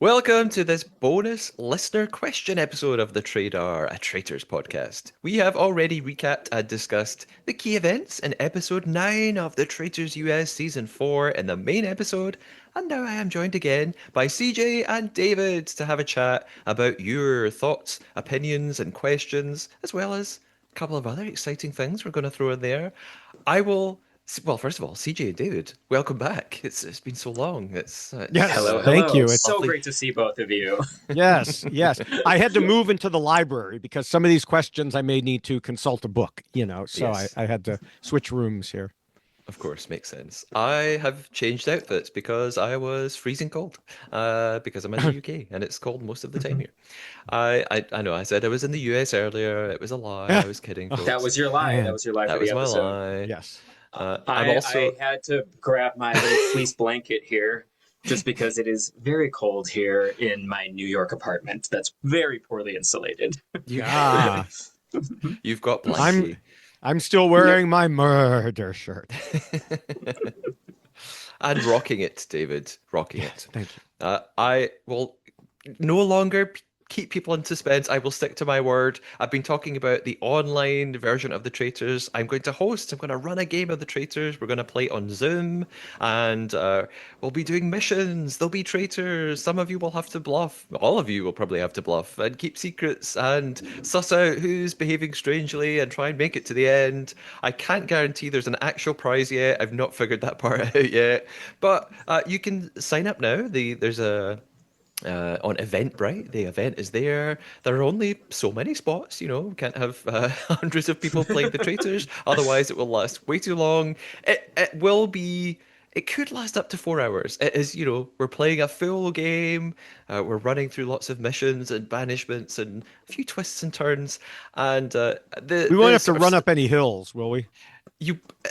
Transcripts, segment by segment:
Welcome to this bonus listener question episode of the Traitors podcast. We have already recapped and discussed the key events in episode 9 of the Traitors US season 4 in the main episode, and now I am joined again by CJ and David to have a chat about your thoughts, opinions, and questions, as well as a couple of other exciting things we're going to throw in there. I will. Well, first of all, CJ and David, welcome back. It's been so long. Yes, Hello, thank you. It's so lovely. great to see both of you. Yes. I had to move into the library because some of these questions I may need to consult a book, so Yes. I had to switch rooms here. Of course, makes sense. I have changed outfits because I was freezing cold. Because I'm in the UK and it's cold most of the time here. I know I said I was in the US earlier. It was a lie. I was kidding, folks. That was your lie. Man. That was your lie That for was the my episode. lie. Yes. I'm also I had to grab my little fleece blanket here just because it is very cold here in my New York apartment that's very poorly insulated. Ah, you've got blankie. I'm still wearing my murder shirt. And rocking it, David. Rocking it. Thank you. I will no longer keep people in suspense. I will stick to my word. I've been talking about the online version of the Traitors. I'm going to host. I'm going to run a game of the Traitors. We're going to play on Zoom, and we'll be doing missions. There'll be traitors. Some of you will have to bluff. All of you will probably have to bluff and keep secrets and suss out who's behaving strangely and try and make it to the end. I can't guarantee there's an actual prize yet. I've not figured that part out yet. But you can sign up now. There's a on Eventbrite. The event is there. There are only so many spots, we can't have hundreds of people playing the traitors. Otherwise, it will last way too long. It will be. It could last up to 4 hours. It is, we're playing a full game. We're running through lots of missions and banishments and a few twists and turns. And We won't have to run up any hills, will we?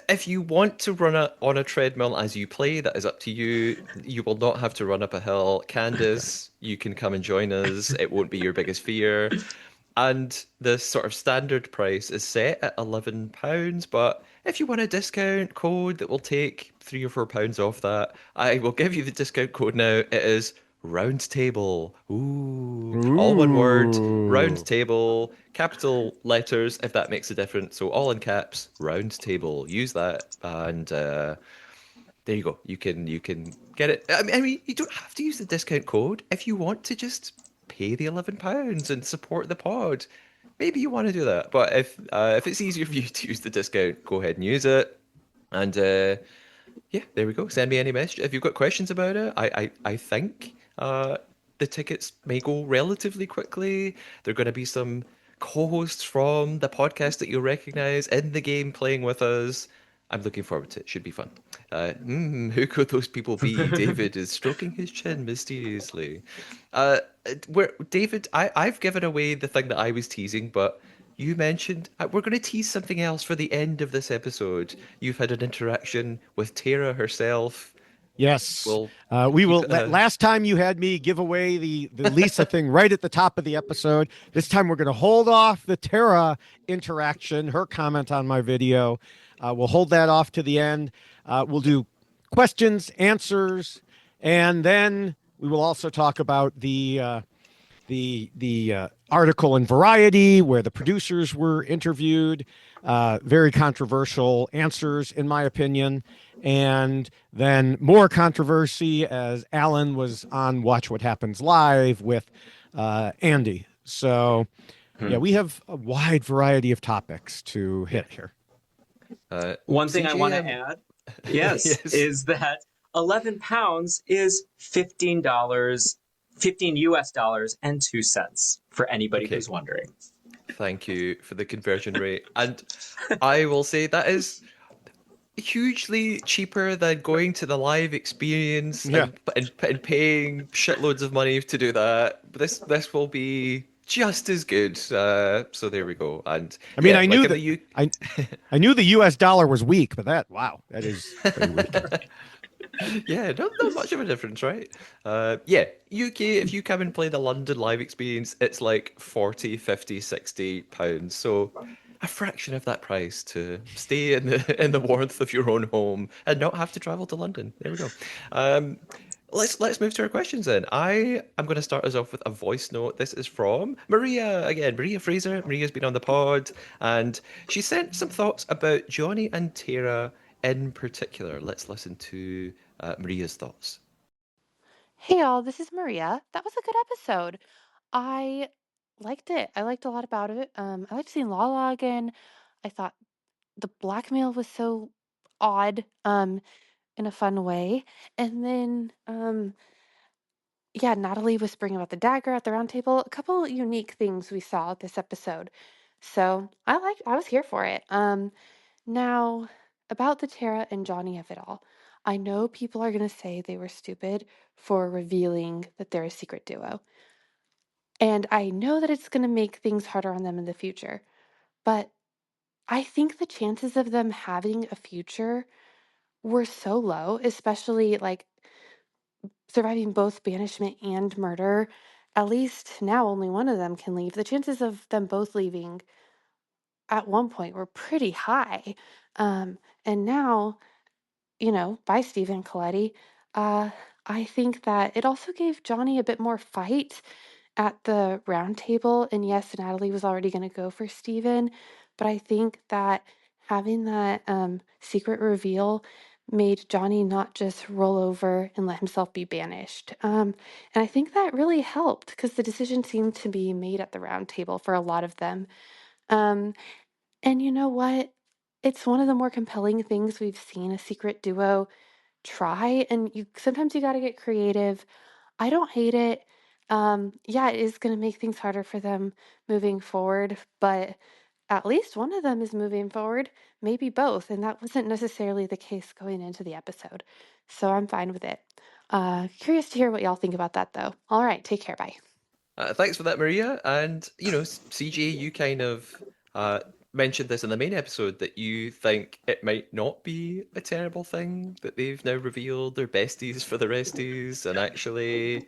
if you want to run on a treadmill as you play, that is up to you. You will not have to run up a hill. Candace, you can come and join us. It won't be your biggest fear. And the sort of standard price is set at £11, but if you want a discount code that will take £3 or £4 off that, I will give you the discount code now. It is Round Table. Ooh. All one word. Round Table. Capital letters, if that makes a difference. So all in caps. Round Table. Use that, and there you go. You can get it. I mean, you don't have to use the discount code if you want to just pay the £11 and support the pod. Maybe you want to do that, but if it's easier for you to use the discount, go ahead and use it. And yeah, there we go. Send me any message if you've got questions about it. I think the tickets may go relatively quickly. There are going to be some co-hosts from the podcast that you'll recognize in the game playing with us. I'm looking forward to it. Should be fun. Who could those people be? David is stroking his chin mysteriously. David, I've given away the thing that I was teasing, but you mentioned we're going to tease something else for the end of this episode. You've had an interaction with Tara herself. Yes. Well, we will. Last time you had me give away the Lisa thing right at the top of the episode. This time we're going to hold off the Tara interaction, her comment on my video. We'll hold that off to the end. We'll do questions, answers, and then we will also talk about the article in Variety where the producers were interviewed. Very controversial answers, in my opinion. And then more controversy as Alan was on Watch What Happens Live with Andy. So, yeah, we have a wide variety of topics to hit here. One thing I want to CGM. add, yes, is that £11 is $15 US dollars and 2 cents for anybody who's wondering. Thank you for the conversion rate. And I will say that is hugely cheaper than going to the live experience and paying shitloads of money to do that. This will be just as good. So there we go. And I mean, yeah, I knew like that I knew the US dollar was weak, but that is pretty weak. Yeah, not much of a difference, right? Yeah, UK, if you come and play the London live experience, it's like 40, 50, 60 pounds. So a fraction of that price to stay in the warmth of your own home and not have to travel to London. There we go. let's move to our questions then. I am going to start us off with a voice note. This is from Maria again, Maria Fraser. Maria's been on the pod, and she sent some thoughts about Johnny and Tara in particular. Let's listen to Maria's thoughts. Hey y'all, this is Maria. That was a good episode. I liked it. I liked a lot about it. I liked seeing Lala again. I thought the blackmail was so odd, in a fun way. And then, yeah, Natalie whispering about the dagger at the round table. A couple unique things we saw this episode. So I was here for it. Now, about the Tara and Johnny of it all. I know people are going to say they were stupid for revealing that they're a secret duo. And I know that it's going to make things harder on them in the future. But I think the chances of them having a future were so low, especially like surviving both banishment and murder. At least now only one of them can leave. The chances of them both leaving at one point were pretty high. And now, by Stephen Coletti. I think that it also gave Johnny a bit more fight at the round table. And yes, Natalie was already going to go for Stephen, but I think that having that secret reveal made Johnny not just roll over and let himself be banished. And I think that really helped because the decision seemed to be made at the round table for a lot of them. Um, and you know what? It's one of the more compelling things we've seen a secret duo try, and sometimes you got to get creative. I don't hate it. Yeah, it is going to make things harder for them moving forward, but at least one of them is moving forward, maybe both, and that wasn't necessarily the case going into the episode. So I'm fine with it. Curious to hear what y'all think about that, though. All right, take care. Bye. Thanks for that, Maria. And, CJ, you kind of mentioned this in the main episode that you think it might not be a terrible thing that they've now revealed they're besties for the resties. And actually,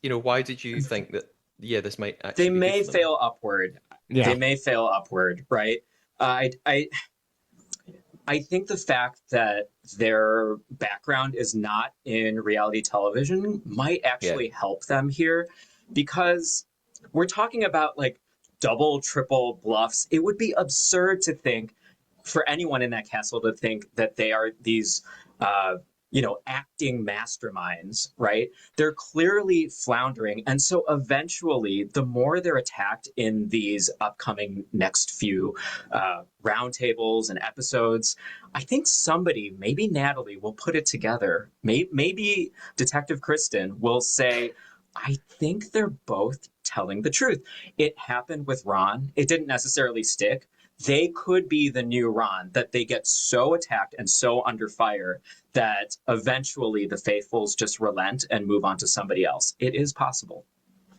why did you think that, yeah, this might They actually be good may for them? fail upward. Yeah. They may fail upward, right? I think the fact that their background is not in reality television might actually help them here, because we're talking about like double, triple bluffs. It would be absurd to think for anyone in that castle to think that they are these, acting masterminds, right? They're clearly floundering. And so eventually, the more they're attacked in these upcoming next few roundtables and episodes, I think somebody, maybe Natalie, will put it together. Maybe Detective Kristen will say, I think they're both telling the truth. It happened with Ron. It didn't necessarily stick. They could be the new Ron, that they get so attacked and so under fire that eventually the faithfuls just relent and move on to somebody else. It is possible.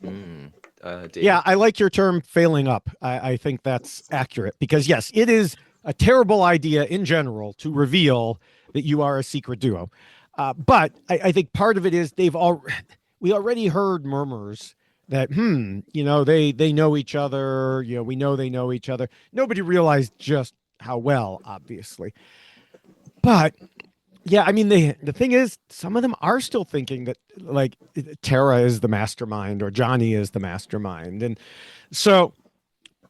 David? Yeah, I like your term failing up. I think that's accurate because, yes, it is a terrible idea in general to reveal that you are a secret duo. But I think part of it is we already heard murmurs that, they know each other. We know they know each other. Nobody realized just how well, obviously. But yeah, I mean, the thing is, some of them are still thinking that like Tara is the mastermind or Johnny is the mastermind. And so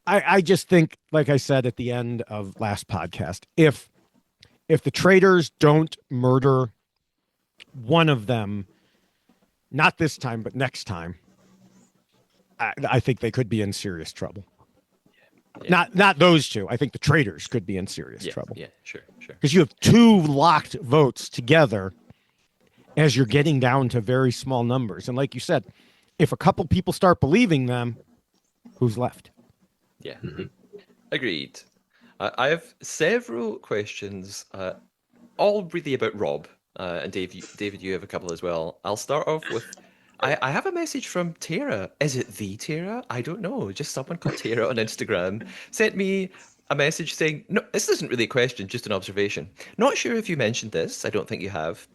I just think, like I said at the end of last podcast, if the traitors don't murder one of them, not this time, but next time, I think they could be in serious trouble. Yeah. Not those two. I think the traitors could be in serious trouble. Yeah, sure. Because you have two locked votes together as you're getting down to very small numbers. And like you said, if a couple people start believing them, who's left? Yeah, agreed. I have several questions, all really about Rob. And David, you have a couple as well. I'll start off with I have a message from Tara. Is it the Tara? I don't know. Just someone called Tara on Instagram sent me a message saying, no, this isn't really a question, just an observation. Not sure if you mentioned this. I don't think you have.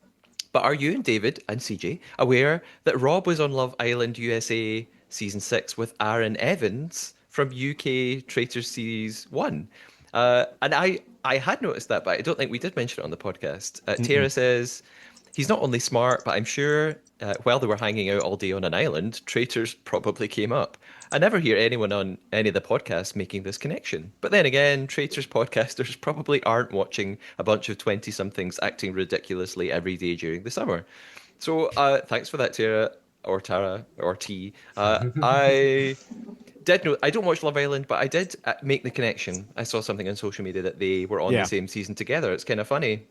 But are you and David and CJ aware that Rob was on Love Island USA season 6 with Aaron Evans from UK Traitors Series 1? And I had noticed that, but I don't think we did mention it on the podcast. Tara says, He's not only smart, but I'm sure while they were hanging out all day on an island, traitors probably came up. I never hear anyone on any of the podcasts making this connection. But then again, traitors podcasters probably aren't watching a bunch of 20-somethings acting ridiculously every day during the summer. So thanks for that, Tara, or T. I did know, I don't watch Love Island, but I did make the connection. I saw something on social media that they were on the Yeah. same season together. It's kind of funny.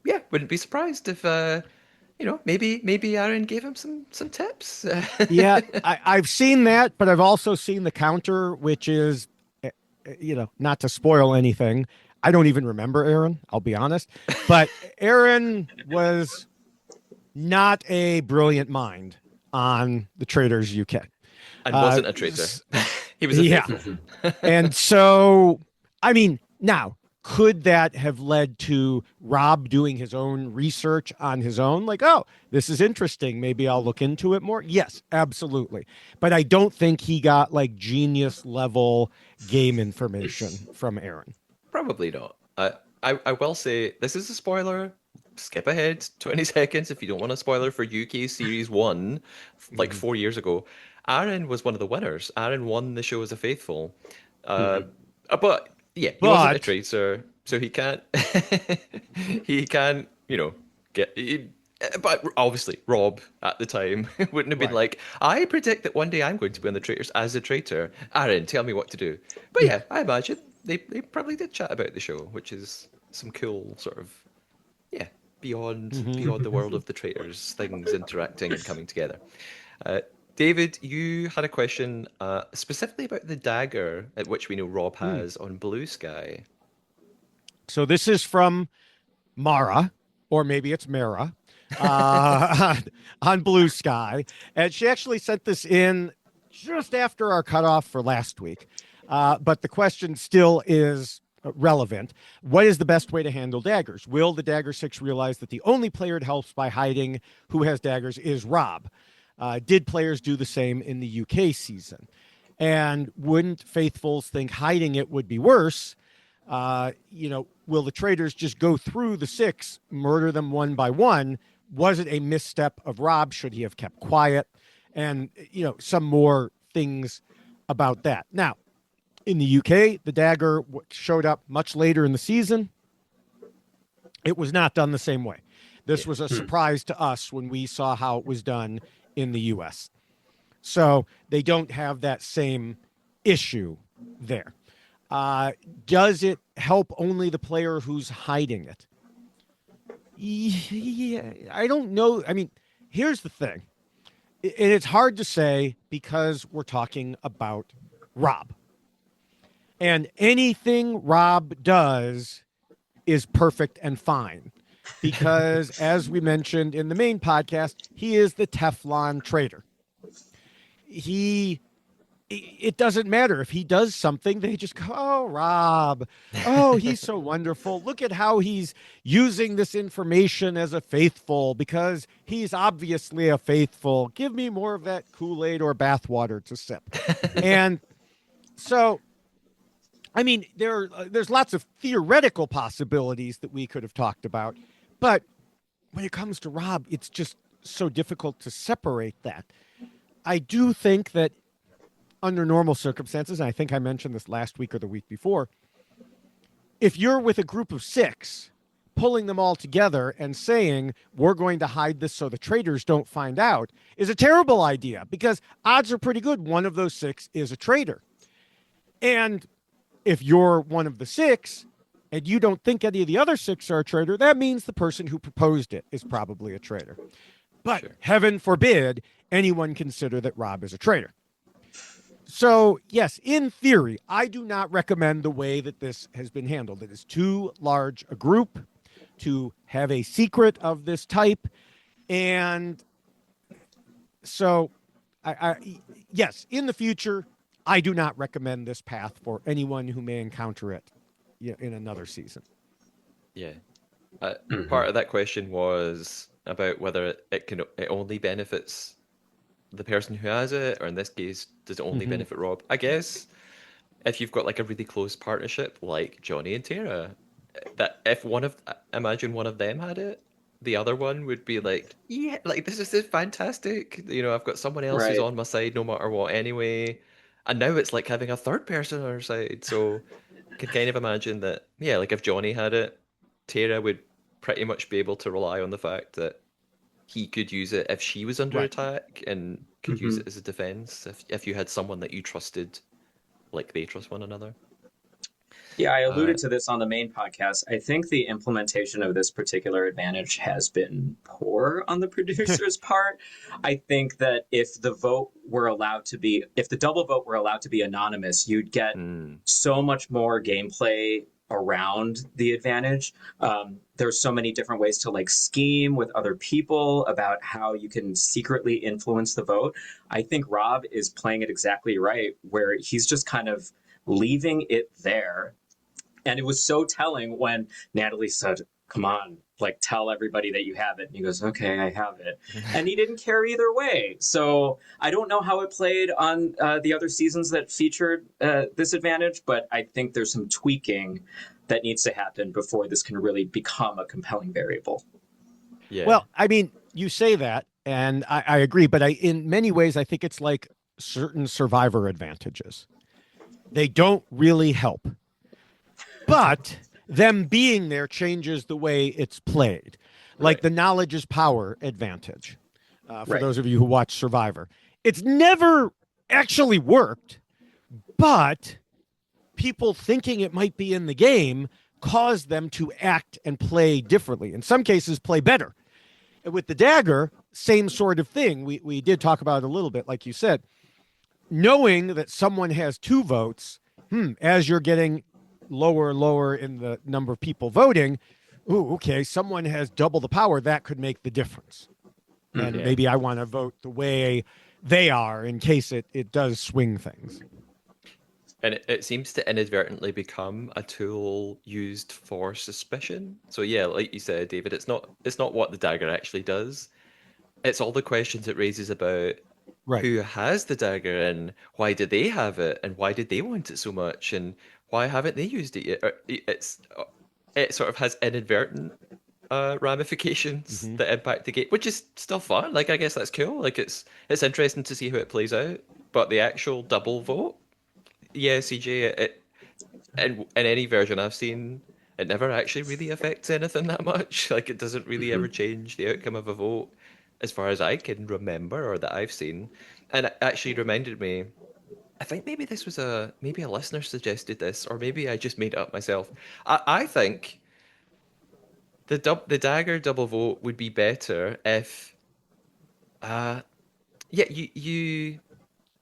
Yeah, wouldn't be surprised if maybe Aaron gave him some tips. Yeah, I've seen that, but I've also seen the counter, which is, not to spoil anything. I don't even remember Aaron, I'll be honest. But Aaron was not a brilliant mind on the Traitors UK. And wasn't a traitor. He was a faithful. And so, I mean, now, could that have led to Rob doing his own research on his own? Like, oh, this is interesting. Maybe I'll look into it more. Yes, absolutely. But I don't think he got like genius level game information from Aaron. Probably not. I will say this is a spoiler. Skip ahead 20 seconds if you don't want a spoiler for UK Series 1, like 4 years ago. Aaron was one of the winners. Aaron won the show as a faithful. But yeah, he wasn't a traitor, so he can't he can't, get but obviously Rob at the time wouldn't have been like, I predict that one day I'm going to be on the Traitors as a traitor. Aaron, tell me what to do. But yeah, I imagine they probably did chat about the show, which is some cool sort of beyond the world of the Traitors, things interacting and coming together. David, you had a question specifically about the dagger, at which we know Rob has on Blue Sky. So this is from Mara, or maybe it's Mara, on Blue Sky. And she actually sent this in just after our cutoff for last week. But the question still is relevant. What is the best way to handle daggers? Will the Dagger 6 realize that the only player it helps by hiding who has daggers is Rob? Did players do the same in the UK season? And wouldn't Faithfuls think hiding it would be worse? Will the Traitors just go through the 6, murder them one by one? Was it a misstep of Rob? Should he have kept quiet? And, some more things about that. Now, in the UK, the dagger showed up much later in the season. It was not done the same way. This was a surprise to us when we saw how it was done in the US. So they don't have that same issue there. Does it help only the player who's hiding it? Yeah, I don't know. I mean, here's the thing. And it's hard to say because we're talking about Rob. And anything Rob does is perfect and fine because, as we mentioned in the main podcast, he is the Teflon traitor. It doesn't matter if he does something, they just go, oh, Rob, oh, he's so wonderful. Look at how he's using this information as a faithful because he's obviously a faithful. Give me more of that Kool-Aid or bathwater to sip. And so, I mean, there's lots of theoretical possibilities that we could have talked about, but when it comes to Rob, it's just so difficult to separate that. I do think that under normal circumstances, and I think I mentioned this last week or the week before, if you're with a group of 6, pulling them all together and saying, we're going to hide this so the traitors don't find out, is a terrible idea because odds are pretty good one of those 6 is a traitor. And if you're one of the 6 and you don't think any of the other 6 are a traitor, that means the person who proposed it is probably a traitor. But heaven forbid anyone consider that Rob is a traitor. So, yes, in theory, I do not recommend the way that this has been handled. It is too large a group to have a secret of this type. And so, yes, in the future, I do not recommend this path for anyone who may encounter it in another season. Yeah. Part of that question was about whether it only benefits the person who has it, or in this case, does it only benefit Rob? I guess if you've got like a really close partnership like Johnny and Tara, that if imagine one of them had it, the other one would be like, yeah, like this is fantastic. You know, I've got someone else who's Right. on my side no matter what anyway. And now it's like having a third person on our side. So can kind of imagine that, yeah, like if Johnny had it, Tara would pretty much be able to rely on the fact that he could use it if she was under Right. attack and could use Hmm. it as a defense if you had someone that you trusted like they trust one another. Yeah, I Uh, alluded to this on the main podcast. I think the implementation of this particular advantage has been poor on the producer's part. I think that if the double vote were allowed to be anonymous, you'd get hmm, so much more gameplay around the advantage. There's so many different ways to like scheme with other people about how you can secretly influence the vote. I think Rob is playing it exactly right, where he's just kind of leaving it there. And it was so telling when Natalie said, "Come on, like tell everybody that you have it." And he goes, "Okay, I have it." And he didn't care either way. So I don't know how it played on the other seasons that featured this advantage, but I think there's some tweaking that needs to happen before this can really become a compelling variable. yeah. Well, I mean, you say that, and I agree, but in many ways, I think it's like certain survivor advantages. They don't really help, but them being there changes the way it's played. Like Right. the knowledge is power advantage. For Right. those of you who watch Survivor, it's never actually worked, but people thinking it might be in the game caused them to act and play differently. In some cases, play better. And with the dagger, same sort of thing. We did talk about it a little bit, like you said. Knowing that someone has two votes, as you're getting lower and lower in the number of people voting, ooh, okay, someone has double the power. That could make the difference. And Mhm. Yeah. maybe I want to vote the way they are in case it does swing things. And it seems to inadvertently become a tool used for suspicion. So yeah, like you said, David, it's not what the dagger actually does. It's all the questions it raises about Right. who has the dagger and why did they have it and why did they want it so much and why haven't they used it yet? It sort of has inadvertent ramifications Mm-hmm. that impact the game, which is still fun. Like I guess that's cool. Like it's interesting to see how it plays out. But the actual double vote, yeah, CJ, in any version I've seen, it never actually really affects anything that much. Like it doesn't really ever Mhm. change the outcome of a vote, as far as I can remember or that I've seen. And it actually reminded me. I think maybe this was maybe a listener suggested this, or maybe I just made it up myself. I think the dagger double vote would be better if uh yeah you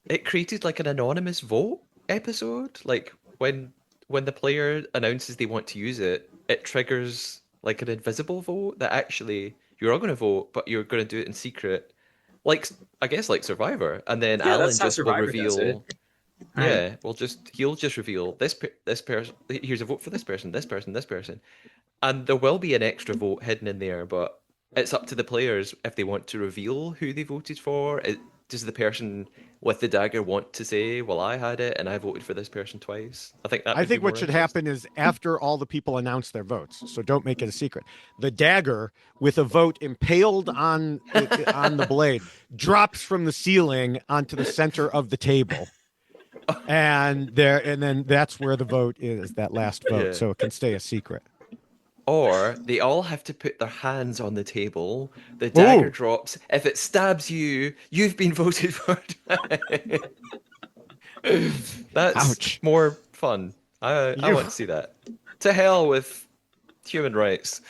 it created like an anonymous vote episode. Like when the player announces they want to use it, it triggers like an invisible vote that actually you're all going to vote, but you're going to do it in secret. Like I guess like Survivor, and then Yeah, Alan that's how just will Survivor does it. reveal. Right. Yeah, he'll just reveal this person. Here's a vote for this person, this person, this person, and there will be an extra vote hidden in there, but it's up to the players if they want to reveal who they voted for. Does the person with the dagger want to say, "Well, I had it and I voted for this person twice"? I think that I would be think what more should interesting. happen is after all the people announce their votes, so don't make it a secret. The dagger with a vote impaled on the blade drops from the ceiling onto the center of the table. And then that's where the vote is, that last vote, Yeah. so it can stay a secret. Or they all have to put their hands on the table. The dagger Ooh, drops. If it stabs you, you've been voted for. That's ouch. more fun. I You want to see that. To hell with human rights.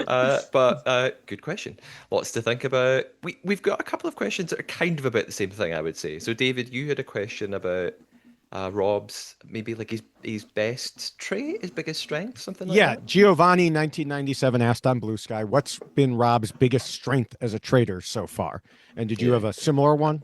But good question. Lots to think about. We've got a couple of questions that are kind of about the same thing, I would say. So, David, you had a question about Rob's maybe like his best trait, his biggest strength, something like Yeah, that. Giovanni 1997 asked on Blue Sky, what's been Rob's biggest strength as a trader so far? And did you Yeah. have a similar one?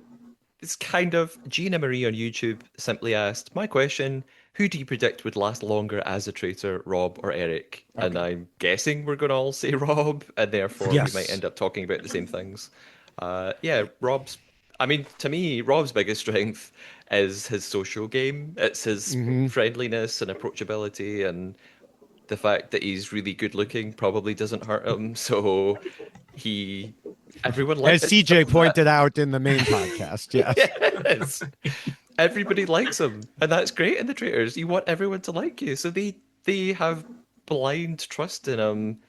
It's kind of Gina Marie on YouTube simply asked, my question, who do you predict would last longer as a traitor, Rob or Eric? And Okay. I'm guessing we're going to all say Rob, and therefore we might Yes. end up talking about the same things. Yeah, I mean, to me, Rob's biggest strength is his social game. It's his Hmm. friendliness and approachability and the fact that he's really good looking probably doesn't hurt him. So everyone likes, as CJ pointed out in the main podcast. Yes. yes, everybody likes him, and that's great in the Traitors. You want everyone to like you, so they have blind trust in him.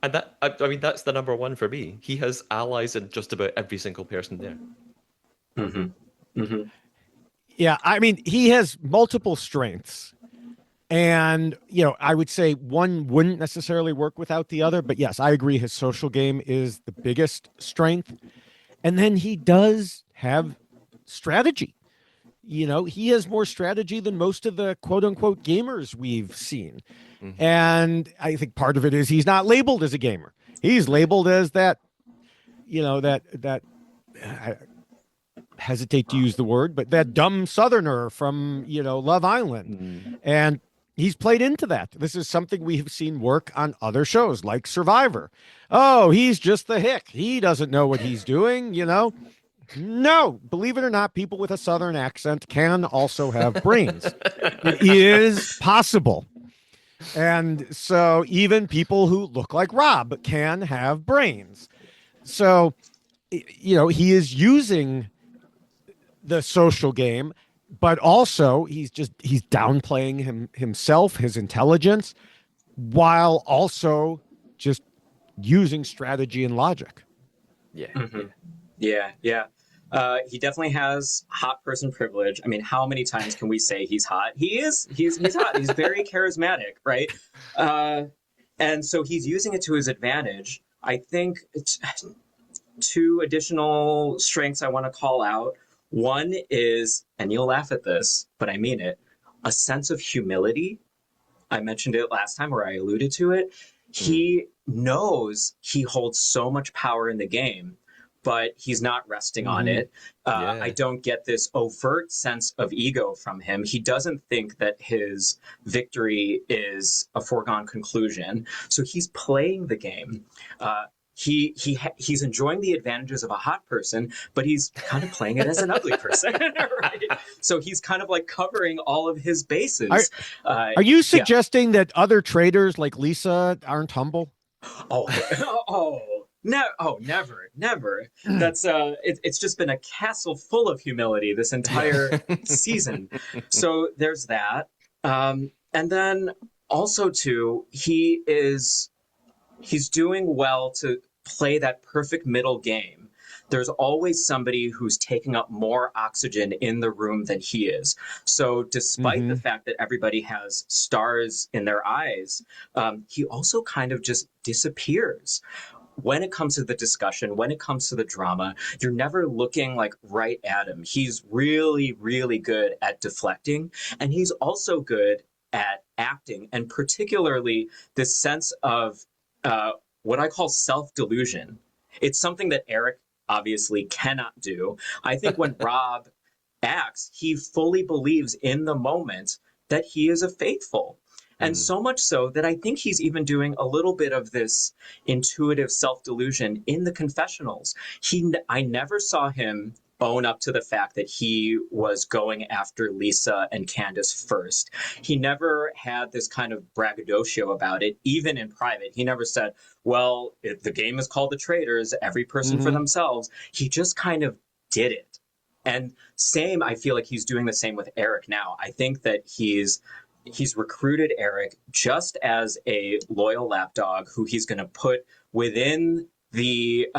And that, I mean, that's the number one for me. He has allies in just about every single person there. Mm-hmm. Mm-hmm. Yeah, I mean, he has multiple strengths. And, I would say one wouldn't necessarily work without the other. But yes, I agree. His social game is the biggest strength. And then he does have strategy. He has more strategy than most of the quote unquote gamers we've seen. Mm-hmm. And I think part of it is he's not labeled as a gamer. He's labeled as that, I hesitate to use the word, but that dumb Southerner from, Love Island. Mm-hmm. And he's played into that. This is something we have seen work on other shows like Survivor. Oh, he's just the hick. He doesn't know what he's doing, No, believe it or not, people with a Southern accent can also have brains. It is possible. And so even people who look like Rob can have brains. So, he is using the social game, but also he's downplaying himself, his intelligence, while also just using strategy and logic. Yeah. Mm-hmm. Yeah. He definitely has hot person privilege. I mean, how many times can we say he's hot? He's hot. He's very charismatic, right? And so he's using it to his advantage. I think two additional strengths I want to call out. One is, and you'll laugh at this, but I mean it, a sense of humility. I mentioned it last time, or I alluded to it. He knows he holds so much power in the game, but he's not resting on it. I don't get this overt sense of ego from him. He doesn't think that his victory is a foregone conclusion. So he's playing the game. He's enjoying the advantages of a hot person, but he's kind of playing it as an ugly person, right? So he's kind of like covering all of his bases. Are you suggesting that other traders like Lisa aren't humble? Never. That's it's just been a castle full of humility this entire season. So there's that. And then also too, he's doing well to play that perfect middle game. There's always somebody who's taking up more oxygen in the room than he is. So despite the fact that everybody has stars in their eyes, he also kind of just disappears. When it comes to the discussion, when it comes to the drama, you're never looking like right at him. He's really, really good at deflecting, and he's also good at acting, and particularly this sense of what I call self-delusion. It's something that Eric obviously cannot do. I think when Rob acts, he fully believes in the moment that he is a faithful. And so much so that I think he's even doing a little bit of this intuitive self-delusion in the confessionals. I never saw him own up to the fact that he was going after Lisa and Candace first. He never had this kind of braggadocio about it, even in private. He never said, well, if the game is called the Traitors, every person for themselves. He just kind of did it. And I feel like he's doing the same with Eric now. I think that he's recruited Eric just as a loyal lapdog who he's going to put within the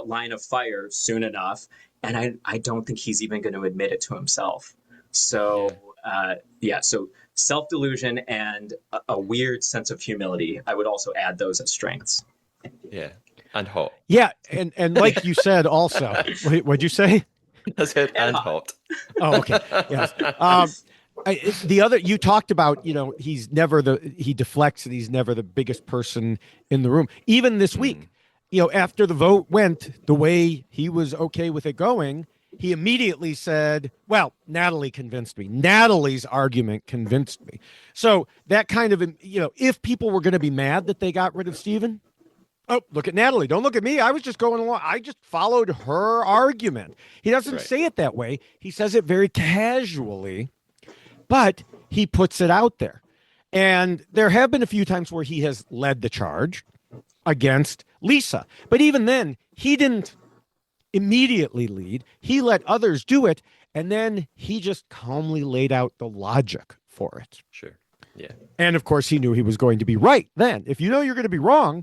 line of fire soon enough. And I don't think he's even going to admit it to himself. So, so self-delusion and a weird sense of humility. I would also add those as strengths. Yeah. And hot. Yeah. And like you said also, what'd you say? I said and hot. Oh, okay. Yes. You talked about, he deflects and he's never the biggest person in the room. Even this week, after the vote went the way he was okay with it going, he immediately said, well, Natalie convinced me. Natalie's argument convinced me. So that kind of, if people were going to be mad that they got rid of Steven, oh, look at Natalie. Don't look at me. I was just going along. I just followed her argument. He doesn't say it that way. He says it very casually, but he puts it out there. And there have been a few times where he has led the charge against Lisa. But even then, he didn't immediately lead. He let others do it. And then he just calmly laid out the logic for it. Sure. Yeah. And of course, he knew he was going to be right then. If you know you're going to be wrong,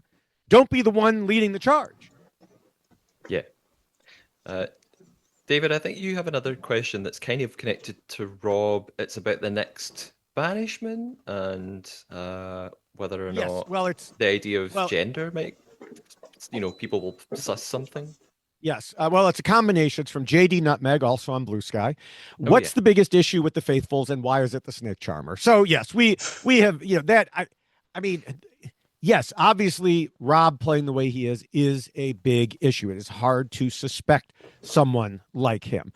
don't be the one leading the charge. Yeah. David, I think you have another question that's kind of connected to Rob. It's about the next banishment and whether or not it's the idea of gender might, people will suss something. Yes. It's a combination. It's from JD Nutmeg, also on Blue Sky. What's the biggest issue with the Faithfuls, and why is it the Snake Charmer? So, yes, we have, that. I mean, yes, obviously, Rob playing the way he is a big issue. It is hard to suspect someone like him.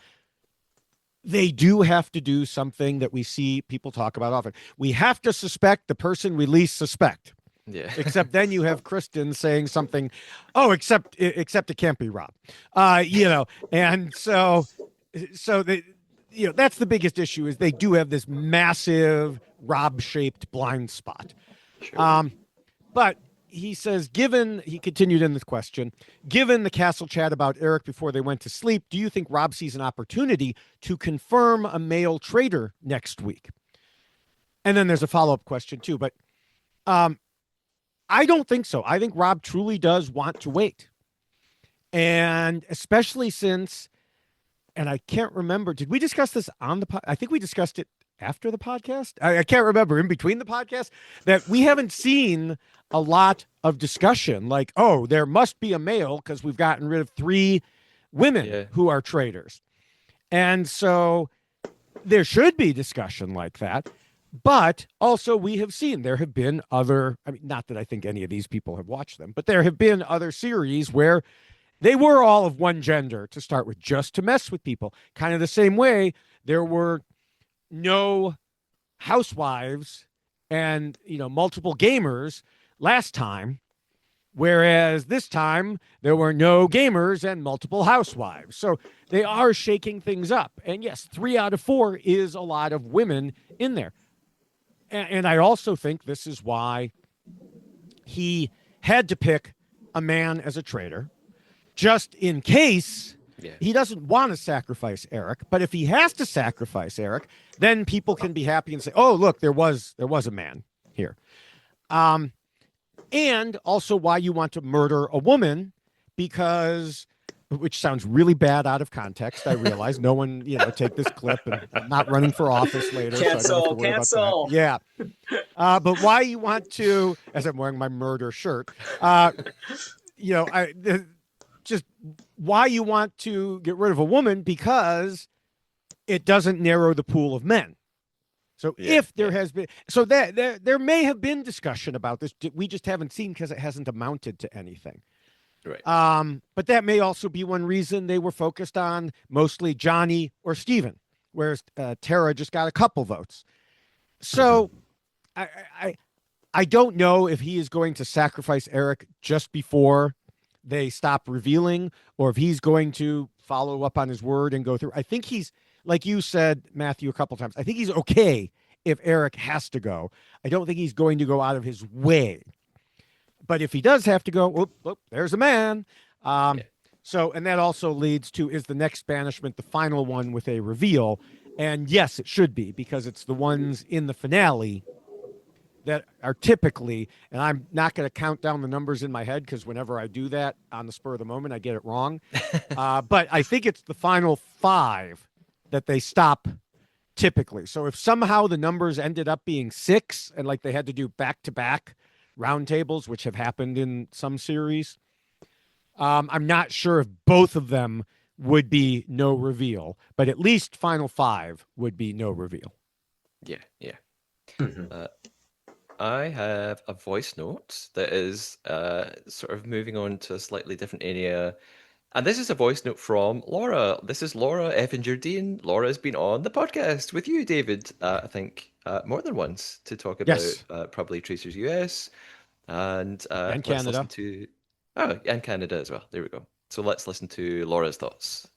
They do have to do something that we see people talk about often. We have to suspect the person we least suspect. Yeah. Except then you have Kristen saying something, except it can't be Rob. And so they, that's the biggest issue, is they do have this massive Rob-shaped blind spot. Sure. But he says, he continued in this question, given the castle chat about Eric before they went to sleep, do you think Rob sees an opportunity to confirm a male traitor next week? And then there's a follow-up question too, but I don't think so. I think Rob truly does want to wait. And especially since, and I can't remember, did we discuss this on the podcast? I think we discussed it after the podcast. I can't remember, in between the podcast, that we haven't seen a lot of discussion like, there must be a male because we've gotten rid of 3 women who are traitors. And so there should be discussion like that. But also we have seen there have been other, not that I think any of these people have watched them, but there have been other series where they were all of one gender to start with, just to mess with people. Kind of the same way there were no housewives and, multiple gamers last time, whereas this time there were no gamers and multiple housewives. So they are shaking things up. And yes, 3 out of 4 is a lot of women in there. And I also think this is why he had to pick a man as a traitor, just in case he doesn't want to sacrifice Eric. But if he has to sacrifice Eric, then people can be happy and say, oh, look, there was a man here. And also why you want to murder a woman, because, which sounds really bad out of context. I realize no one, take this clip, and I'm not running for office later. Cancel. Yeah. But why you want to, as I'm wearing my murder shirt, just why you want to get rid of a woman, because it doesn't narrow the pool of men. So if there has been, so that there may have been discussion about this. We just haven't seen because it hasn't amounted to anything. Right. But that may also be one reason they were focused on mostly Johnny or Steven, whereas Tara just got a couple votes. So I don't know if he is going to sacrifice Eric just before they stop revealing, or if he's going to follow up on his word and go through. I think he's, like you said, Matthew, a couple times, I think he's okay if Eric has to go. I don't think he's going to go out of his way. But if he does have to go, whoop, there's a man. So, and that also leads to, is the next banishment the final one with a reveal? And yes, it should be, because it's the ones in the finale that are typically, and I'm not going to count down the numbers in my head, because whenever I do that on the spur of the moment, I get it wrong. But I think it's the final 5 that they stop typically. So if somehow the numbers ended up being 6, and like they had to do back-to-back roundtables, which have happened in some series, I'm not sure if both of them would be no reveal, but at least final 5 would be no reveal. Yeah. I have a voice note that is sort of moving on to a slightly different area. And this is a voice note from Laura. This is Laura Effinger-Dean. Laura has been on the podcast with you, David, I think more than once, to talk about probably Traitors US and Canada. And Canada as well. There we go. So let's listen to Laura's thoughts.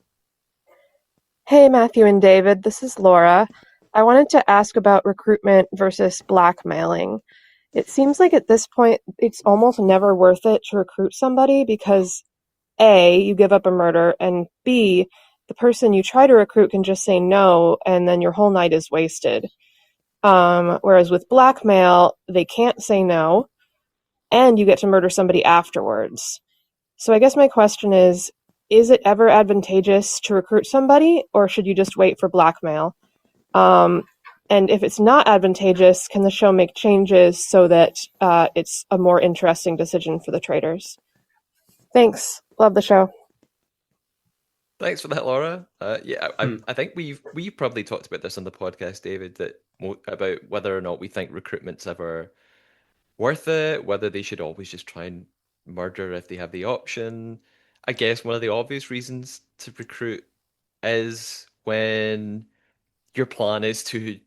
Hey, Matthew and David. This is Laura. I wanted to ask about recruitment versus blackmailing. It seems like at this point, it's almost never worth it to recruit somebody because A, you give up a murder, and B, the person you try to recruit can just say no, and then your whole night is wasted. Whereas with blackmail, they can't say no, and you get to murder somebody afterwards. So I guess my question is it ever advantageous to recruit somebody, or should you just wait for blackmail? And if it's not advantageous, can the show make changes so that it's a more interesting decision for the traitors? Thanks. Love the show. Thanks for that, Laura. I think we've probably talked about this on the podcast, David, about whether or not we think recruitment's ever worth it, whether they should always just try and murder if they have the option. I guess one of the obvious reasons to recruit is when your plan is to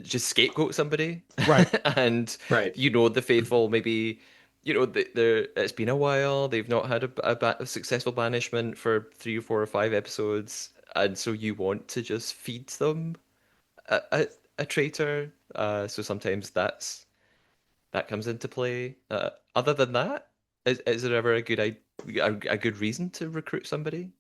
just scapegoat somebody, Right? and Right. the faithful maybe. It's been a while. They've not had a successful banishment for 3 or 4 or 5 episodes, and so you want to just feed them a traitor. So sometimes that comes into play. Other than that, is there ever a good reason to recruit somebody?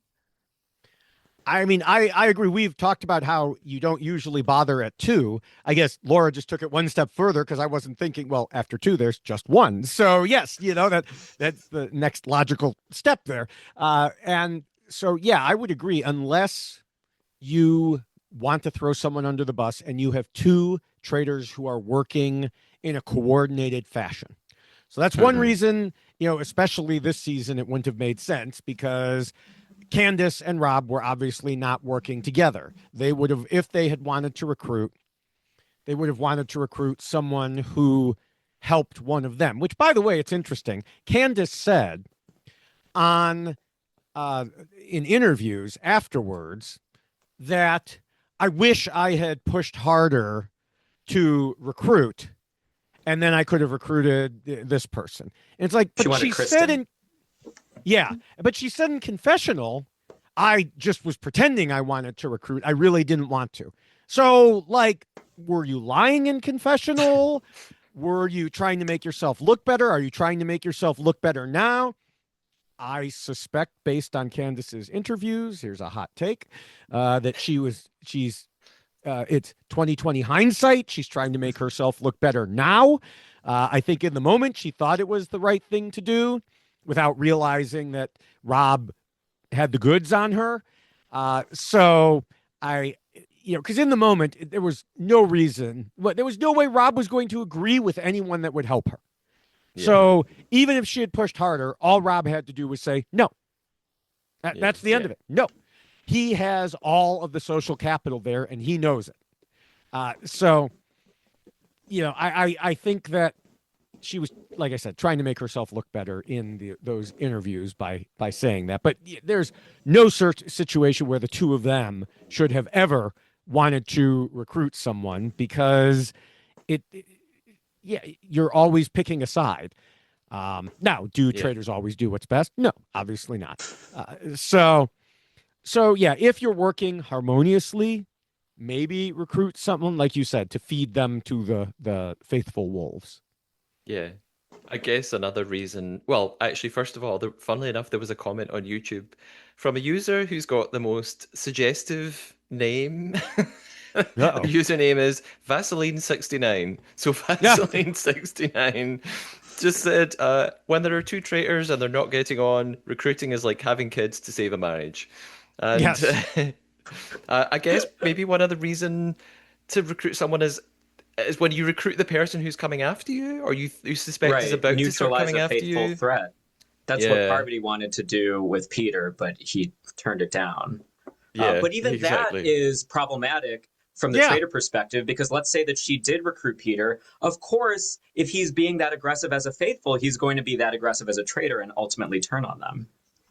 I mean, I agree. We've talked about how you don't usually bother at 2. I guess Laura just took it one step further because I wasn't thinking, well, after 2, there's just 1. So yes, that's the next logical step there. And so, yeah, I would agree unless you want to throw someone under the bus and you have 2 traitors who are working in a coordinated fashion. So that's one reason, especially this season, it wouldn't have made sense because Candace and Rob were obviously not working together. They would have, if they had wanted to recruit, they would have wanted to recruit someone who helped one of them, which, by the way, it's interesting. Candace said in interviews afterwards that I wish I had pushed harder to recruit and then I could have recruited this person. And it's like, but she said but she said in confessional, I just was pretending I wanted to recruit. I really didn't want to. So, like, were you lying in confessional? Were you trying to make yourself look better? Are you trying to make yourself look better now? I suspect, based on Candace's interviews, here's a hot take, that it's 2020 hindsight. She's trying to make herself look better now. I think in the moment she thought it was the right thing to do without realizing that Rob had the goods on her. So because in the moment there was no reason, there was no way Rob was going to agree with anyone that would help her. Yeah. So even if she had pushed harder, all Rob had to do was say, no. That's the end of it. No. He has all of the social capital there, and he knows it. I think that she was, like I said, trying to make herself look better in those interviews by saying that. But there's no situation where the 2 of them should have ever wanted to recruit someone because you're always picking a side. Now, do traitors always do what's best? No, obviously not. So yeah, if you're working harmoniously, maybe recruit someone, like you said, to feed them to the faithful wolves. Yeah. I guess another reason, well, actually, first of all, funnily enough, there was a comment on YouTube from a user who's got the most suggestive name. The username is Vaseline69. So Vaseline69 just said, when there are 2 traitors and they're not getting on, recruiting is like having kids to save a marriage. And yes. I guess maybe one other reason to recruit someone is when you recruit the person who's coming after you, or you suspect is about to start coming after you. Neutralize a fateful threat. That's what Parvati wanted to do with Peter, but he turned it down. But even that is problematic from the traitor perspective, because let's say that she did recruit Peter. Of course, if he's being that aggressive as a faithful, he's going to be that aggressive as a traitor and ultimately turn on them.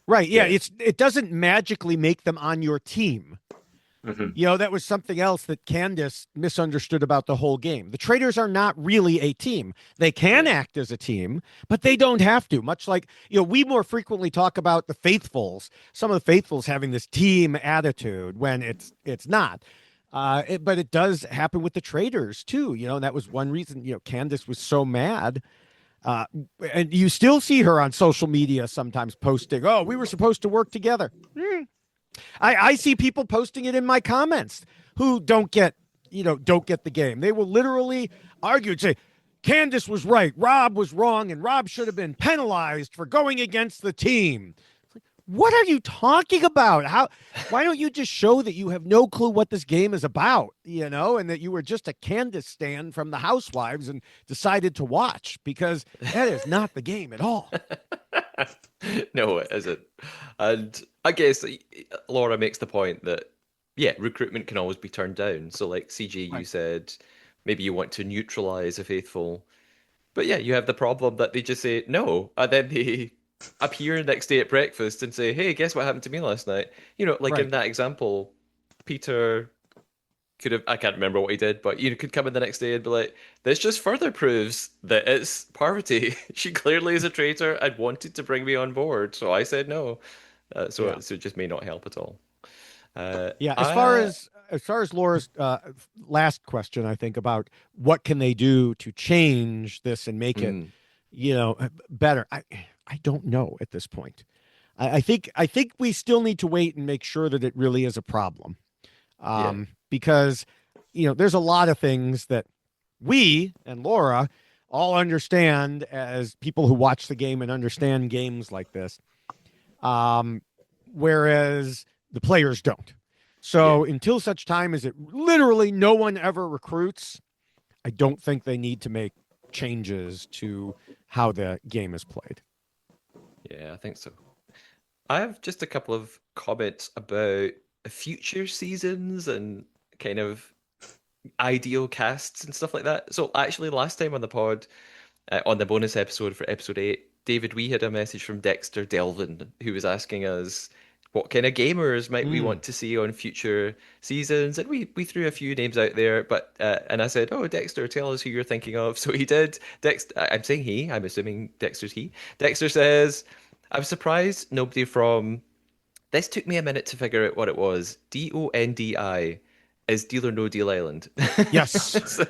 Right. Yeah. It doesn't magically make them on your team. Mm-hmm. That was something else that Candace misunderstood about the whole game. The traitors are not really a team. They can act as a team, but they don't have to. Much like, we more frequently talk about the faithfuls, some of the faithfuls having this team attitude when it's not. But it does happen with the Traitors too, and that was one reason, Candace was so mad. Uh, and you still see her on social media sometimes posting, "Oh, we were supposed to work together." I see people posting it in my comments who don't get the game. They will literally argue and say, Candace was right, Rob was wrong, and Rob should have been penalized for going against the team. What are you talking about? Why don't you just show that you have no clue what this game is about, and that you were just a Candace stan from the Housewives and decided to watch, because that is not the game at all. No, it isn't. And I guess Laura makes the point that, yeah, recruitment can always be turned down. So like CJ, you Right. said, maybe you want to neutralize a faithful. But yeah, you have the problem that they just say no, and then they appear next day at breakfast and say, "Hey, guess what happened to me last night?" Like in Right. that example, Peter could have, I can't remember what he did, but you could come in the next day and be like, "This just further proves that it's Parvati. She clearly is a traitor and wanted to bring me on board, so I said no." Yeah. So it just may not help at all. Yeah, I as far as Laura's last question, I think, about what can they do to change this and make it, mm, better. I don't know at this point. I think we still need to wait and make sure that it really is a problem, yeah, because there's a lot of things that we and Laura all understand as people who watch the game and understand games like this, um, whereas the players don't. yeah. So until such time as it literally no one ever recruits, I don't think they need to make changes to how the game is played. Yeah, I think so. I have just a couple of comments about future seasons and kind of ideal casts and stuff like that. So actually, last time on the pod, on the bonus episode for episode 8, David, we had a message from Dexter Delvin who was asking us what kind of gamers might we Mm. want to see on future seasons, and we threw a few names out there, but and I said, "Oh, Dexter, tell us who you're thinking of." So he did. I'm saying he. I'm assuming Dexter's he. Dexter says, "I'm surprised nobody from." This took me a minute to figure out what it was. Dondi is Deal or No Deal Island. Yes. So,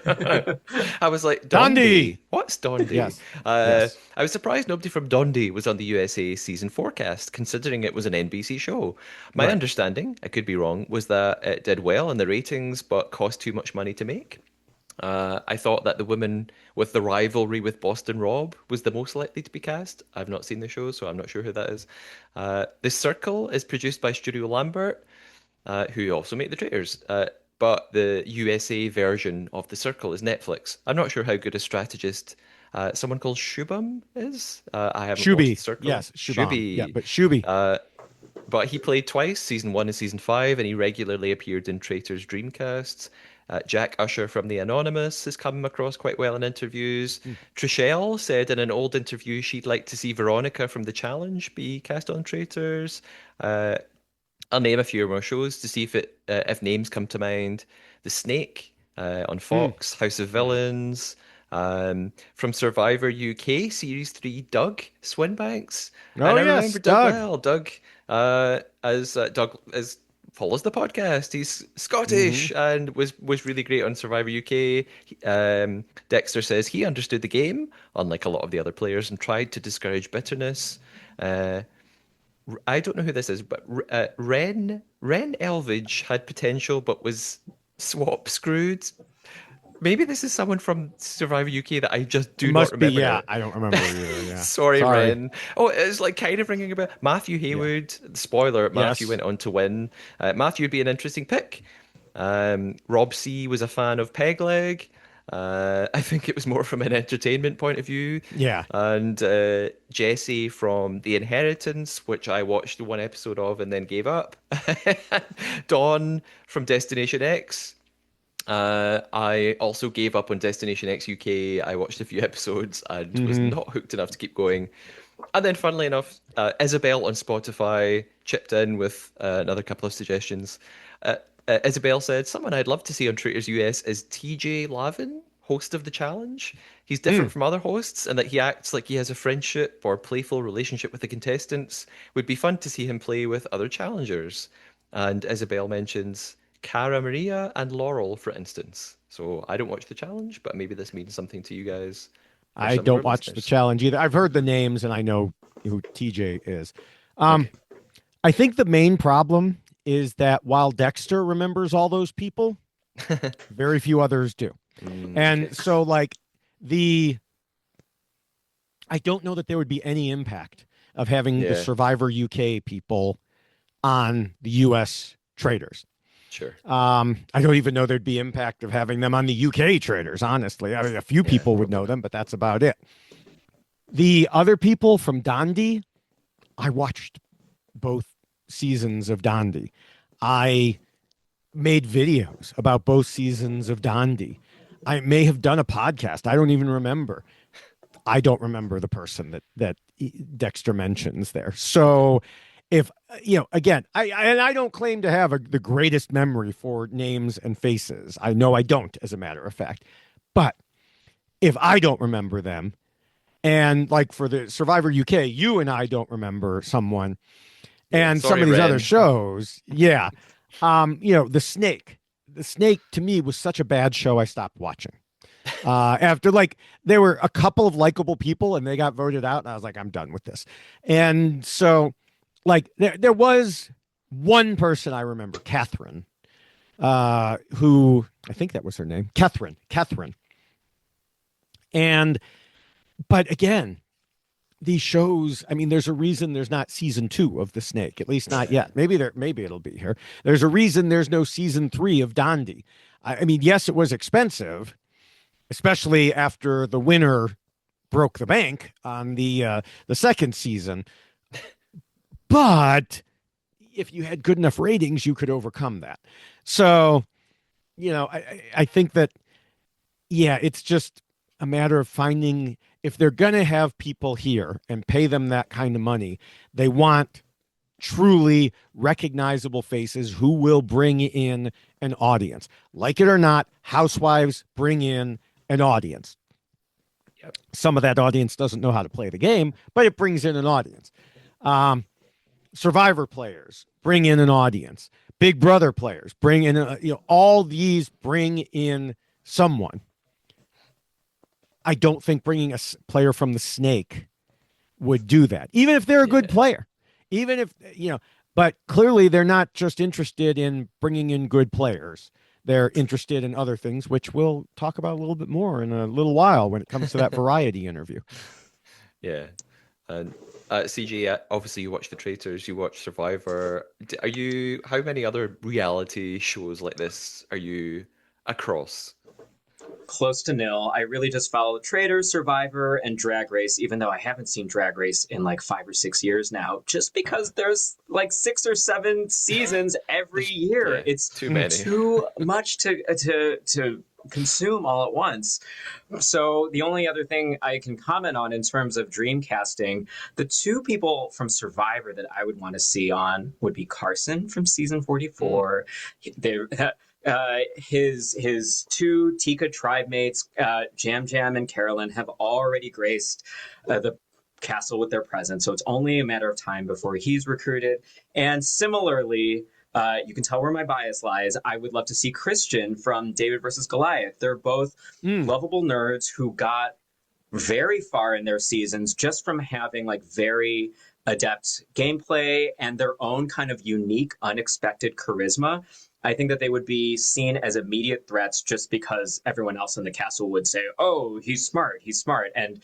I was like, Dondi. Dondi? What's Dondi? Yes. Yes. I was surprised nobody from Dondi was on the USA season forecast, considering it was an NBC show. My Right. understanding, I could be wrong, was that it did well in the ratings, but cost too much money to make. I thought that the woman with the rivalry with Boston Rob was the most likely to be cast. I've not seen the show, so I'm not sure who that is. The Circle is produced by Studio Lambert, who also make The Traitors. But the USA version of The Circle is Netflix. I'm not sure how good a strategist someone called Shubham is. I haven't watched The Shuby. Circle. Yes. Shubham. Yeah, Shuby. but Shuby. But he played twice, season 1 and season 5, and he regularly appeared in Traitors Dreamcasts. Jack Usher from The Anonymous has come across quite well in interviews. Mm. Trishelle said in an old interview she'd like to see Veronica from The Challenge be cast on Traitors. Uh, I'll name a few more shows to see if names come to mind. The Snake on Mm. Fox, House of Yeah. Villains. From Survivor UK Series 3, Doug Swinbanks. Oh And I yes, remember Doug Doug. well. Doug follows the podcast. He's Mm-hmm. Scottish and was really great on Survivor UK. Dexter says he understood the game, unlike a lot of the other players, and tried to discourage bitterness. Uh, I don't know who this is, but Ren Elvidge had potential, but was swap screwed. Maybe this is someone from Survivor UK that I just It do not must be. remember Yeah, now. I don't remember either. Yeah. Sorry, Sorry. Ren. Oh, it's like kind of ringing a bell. Matthew Yeah. Haywood. Spoiler: Matthew Yes. went on to win. Matthew would be an interesting pick. Rob C was a fan of Pegleg. I think it was more from an entertainment point of view. Yeah. And Jesse from The Inheritance, which I watched one episode of and then gave up. Dawn from Destination X. I also gave up on Destination X UK. I watched a few episodes and was Mm-hmm. not hooked enough to keep going. And then, funnily enough, Isabel on Spotify chipped in with another couple of suggestions. Isabel said, "Someone I'd love to see on Traitors US is TJ Lavin, host of The Challenge. He's different Mm. from other hosts in that he acts like he has a friendship or playful relationship with the contestants. Would be fun to see him play with other challengers." And Isabel mentions Cara Maria and Laurel, for instance. So I don't watch the challenge, but maybe this means something to you guys or I some of our don't watch the listeners. challenge either. I've heard the names and I know who TJ is. Okay. I think the main problem is that while Dexter remembers all those people, very few others do. And Okay. so, like, I don't know that there would be any impact of having the Yeah, Survivor UK people on the US Traitors. sure. I don't even know there'd be impact of having them on the UK Traitors, honestly. I mean, a few Yeah, people would probably know not. them, but that's about it. The other people from Dondi, I watched both seasons of Dondi. I made videos about both seasons of Dondi. I may have done a podcast. I don't even remember. I don't remember the person that Dexter mentions there. So if again, I don't claim to have the greatest memory for names and faces. I know I don't, as a matter of fact. But if I don't remember them, and like for the Survivor UK, you and I don't remember someone, Yeah, and some sorry, of these other Ren. shows, yeah. The snake to me was such a bad show I stopped watching. After, like, there were a couple of likable people and they got voted out, and I was like, I'm done with this. And so, like, there was one person I remember, Catherine, who I think that was her name, Catherine. And but again, these shows, I mean, there's a reason there's not season 2 of The Snake, at least not yet. Maybe it'll be here. There's a reason there's no season 3 of Dondi. I mean, yes, it was expensive, especially after the winner broke the bank on the second season. But if you had good enough ratings, you could overcome that. So, I think that, yeah, it's just a matter of finding, if they're going to have people here and pay them that kind of money, they want truly recognizable faces who will bring in an audience. Like it or not, housewives bring in an audience. Yep. Some of that audience doesn't know how to play the game, but it brings in an audience. Survivor players bring in an audience. Big Brother players bring in, all these bring in someone. I don't think bringing a player from the Snake would do that, even if they're a good player. Even if, but clearly they're not just interested in bringing in good players. They're interested in other things, which we'll talk about a little bit more in a little while when it comes to that variety interview. Yeah. And CJ, obviously you watch The Traitors, you watch Survivor. How many other reality shows like this are you across? Close to nil. I really just follow Traitors, Survivor, and Drag Race, even though I haven't seen Drag Race in like 5 or 6 years now, just because there's like 6 or 7 seasons every year. Yeah, It's too many. too much to consume all at once. So the only other thing I can comment on in terms of dream casting, the 2 people from Survivor that I would want to see on would be Carson from season 44. His 2 Tika tribe mates, Jam Jam and Carolyn, have already graced the castle with their presence, so it's only a matter of time before he's recruited. And similarly, you can tell where my bias lies. I would love to see Christian from David versus Goliath. They're both lovable nerds who got very far in their seasons just from having like very adept gameplay and their own kind of unique, unexpected charisma. I think that they would be seen as immediate threats just because everyone else in the castle would say, oh, he's smart. And,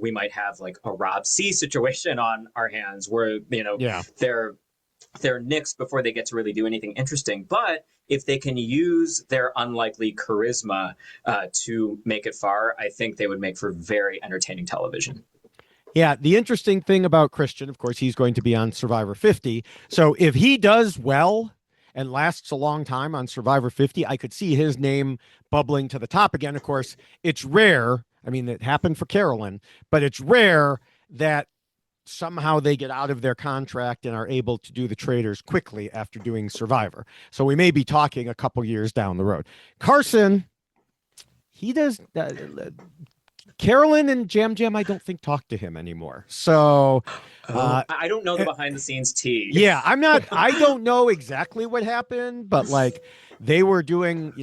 we might have like a Rob C situation on our hands where, they're nixed before they get to really do anything interesting. But if they can use their unlikely charisma to make it far, I think they would make for very entertaining television. Yeah, the interesting thing about Christian, of course, he's going to be on Survivor 50. So if he does well and lasts a long time on Survivor 50, I could see his name bubbling to the top again. Of course, it's rare. I mean, it happened for Carolyn, but it's rare that somehow they get out of their contract and are able to do the Traitors quickly after doing Survivor. So we may be talking a couple years down the road. Carson, he does... Carolyn and Jam Jam, I don't think, talk to him anymore. So I don't know the behind the scenes tea. Yeah, I don't know exactly what happened, but like they were doing,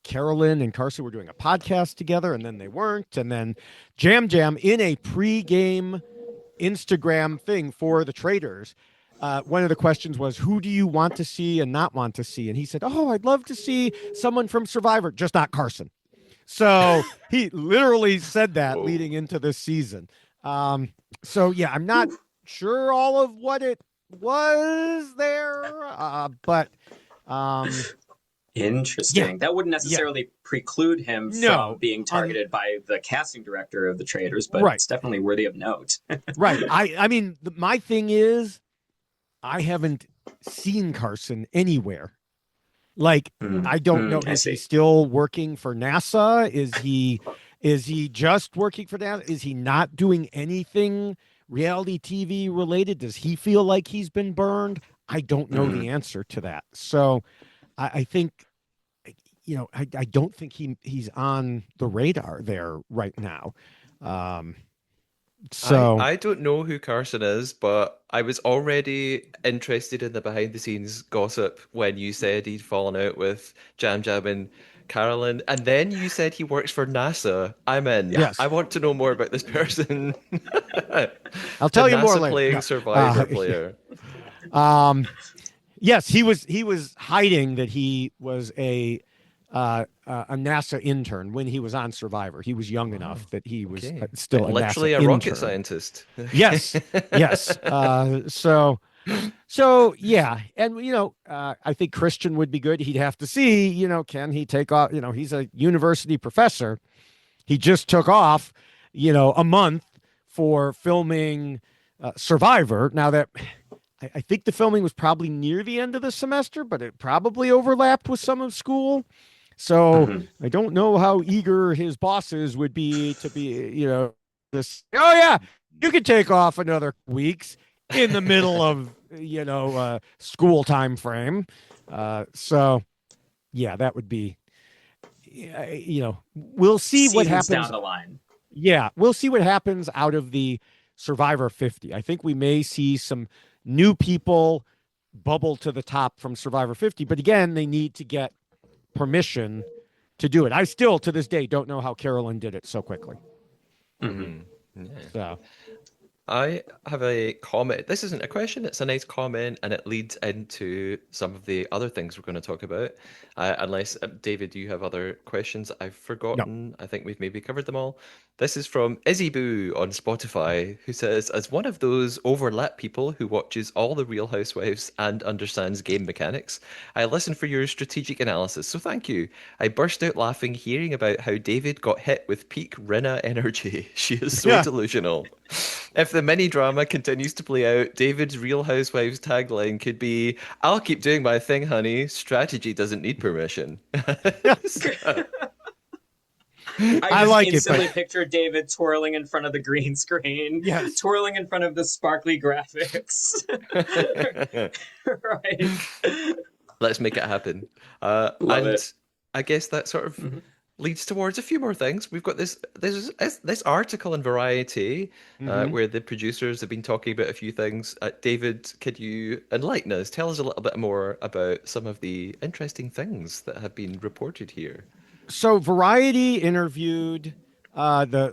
Carolyn and Carson were doing a podcast together and then they weren't. And then Jam in a pre-game Instagram thing for the Traitors. One of the questions was, who do you want to see and not want to see? And he said, oh, I'd love to see someone from Survivor, just not Carson. So he literally said that leading into this season. So yeah, I'm not sure all of what it was there, but interesting. That wouldn't necessarily preclude him from being targeted by the casting director of the Traitors, but it's definitely worthy of note. Right. I mean, my thing is, I haven't seen Carson anywhere. Like, I don't know. Is he still working for NASA? Is he just working for NASA? Is he not doing anything reality TV related? Does he feel like he's been burned? I don't know the answer to that. So I think, I don't think he's on the radar there right now. So I don't know who Carson is, but I was already interested in the behind the scenes gossip when you said he'd fallen out with Jam and Carolyn, and then you said he works for NASA. I'm in. Yes. I want to know more about this person. I'll tell you more later. Playing Survivor player. Yes, he was hiding that he was a NASA intern when he was on Survivor. He was young enough that he was still literally a NASA rocket intern. Scientist. Yes. So yeah, and I think Christian would be good. He'd have to see, can he take off? He's a university professor. He just took off, a month for filming Survivor. Now that I think the filming was probably near the end of the semester, but it probably overlapped with some of school. So I don't know how eager his bosses would be to be, this. Oh yeah, you could take off another weeks in the middle of school time frame. So yeah, that would be. We'll see what happens down the line. Yeah, we'll see what happens out of the Survivor 50. I think we may see some new people bubble to the top from Survivor 50, but again, they need to get permission to do it. I still, to this day, don't know how Carolyn did it so quickly. So I have a comment. This isn't a question, it's a nice comment, and it leads into some of the other things we're going to talk about. Unless, David, do you have other questions I've forgotten? No. I think we've maybe covered them all. This is from Izzy Boo on Spotify, who says, as one of those overlap people who watches all the Real Housewives and understands game mechanics, I listen for your strategic analysis, so thank you. I burst out laughing hearing about how David got hit with peak Rinna energy. She is so delusional. If the mini drama continues to play out, David's Real Housewives tagline could be, I'll keep doing my thing, honey. Strategy doesn't need permission. I like instantly picture David twirling in front of the green screen, twirling in front of the sparkly graphics. Right. Let's make it happen. Love it. I guess that sort of leads towards a few more things. We've got this article in Variety where the producers have been talking about a few things. David, could you enlighten us? Tell us a little bit more about some of the interesting things that have been reported here. So Variety interviewed the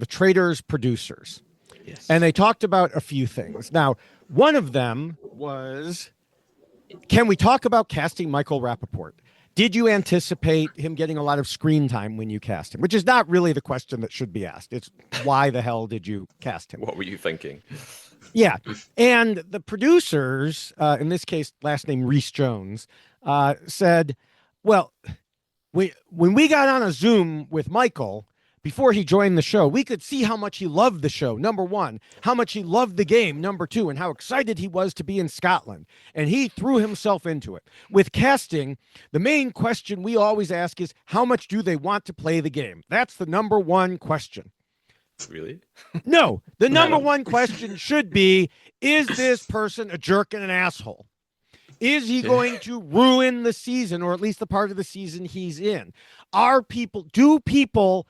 Traitors producers. Yes. And they talked about a few things. Now, one of them was, can we talk about casting Michael Rappaport? Did you anticipate him getting a lot of screen time when you cast him? Which is not really the question that should be asked. It's why the hell did you cast him? What were you thinking? Yeah. And the producers, in this case, last name Reese Jones, said, well, when we got on a Zoom with Michael before he joined the show, we could see how much he loved the show, number one, how much he loved the game, number two, and how excited he was to be in Scotland. And he threw himself into it. With casting, the main question we always ask is, how much do they want to play the game? That's the number one question. Really? No, the number one question should be, is this person a jerk and an asshole? Is he going to ruin the season, or at least the part of the season he's in? Do people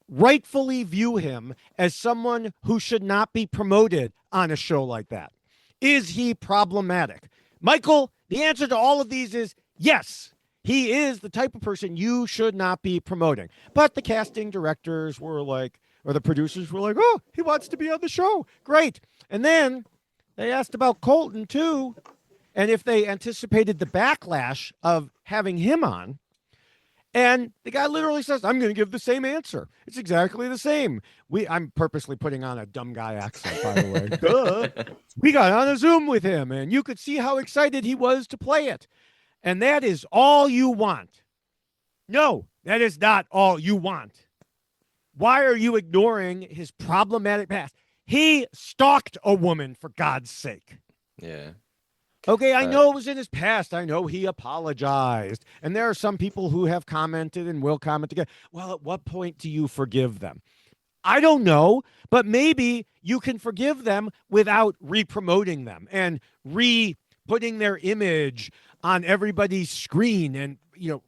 rightfully view him as someone who should not be promoted on a show like that? Is he problematic? Michael, the answer to all of these is yes. He is the type of person you should not be promoting. But the casting directors were like, or the producers were like, oh, he wants to be on the show. Great. And then they asked about Colton too, and if they anticipated the backlash of having him on. And the guy literally says, I'm going to give the same answer. It's exactly the same. I'm purposely putting on a dumb guy accent, by the way. Duh. We got on a Zoom with him, and you could see how excited he was to play it. And that is all you want. No, that is not all you want. Why are you ignoring his problematic past? He stalked a woman, for God's sake. Yeah. Okay, I know it was in his past. I know he apologized. And there are some people who have commented and will comment again. Well, at what point do you forgive them? I don't know, but maybe you can forgive them without re-promoting them and re-putting their image on everybody's screen and,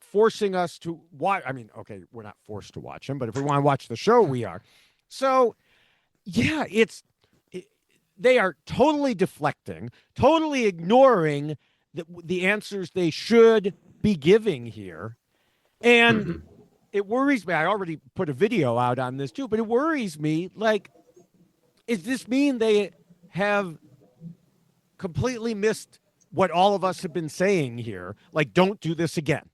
forcing us to watch. I mean, okay, we're not forced to watch him, but if we want to watch the show, we are. So, yeah, they are totally deflecting, totally ignoring the answers they should be giving here. And it worries me. I already put a video out on this too, but it worries me. Like, does this mean they have completely missed what all of us have been saying here? Like, don't do this again.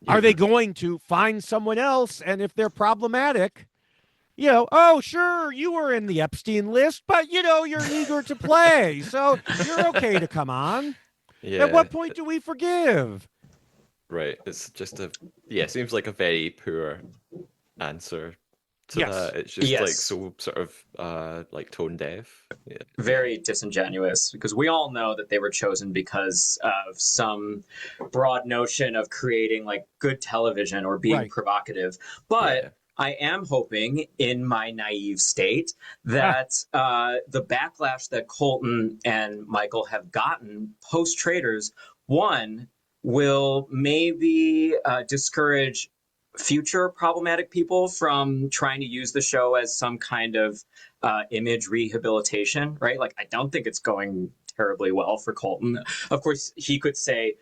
Are they going to find someone else? And if they're problematic, oh, sure, you were in the Epstein list, but, you're eager to play. So you're okay to come on. Yeah. At what point do we forgive? Right. It's just seems like a very poor answer to that. It's just like so sort of like tone deaf. Yeah. Very disingenuous, because we all know that they were chosen because of some broad notion of creating like good television or being provocative. But I am hoping, in my naive state, that the backlash that Colton and Michael have gotten post Traitors, one, will maybe discourage future problematic people from trying to use the show as some kind of image rehabilitation, right? Like, I don't think it's going terribly well for Colton. Of course, he could say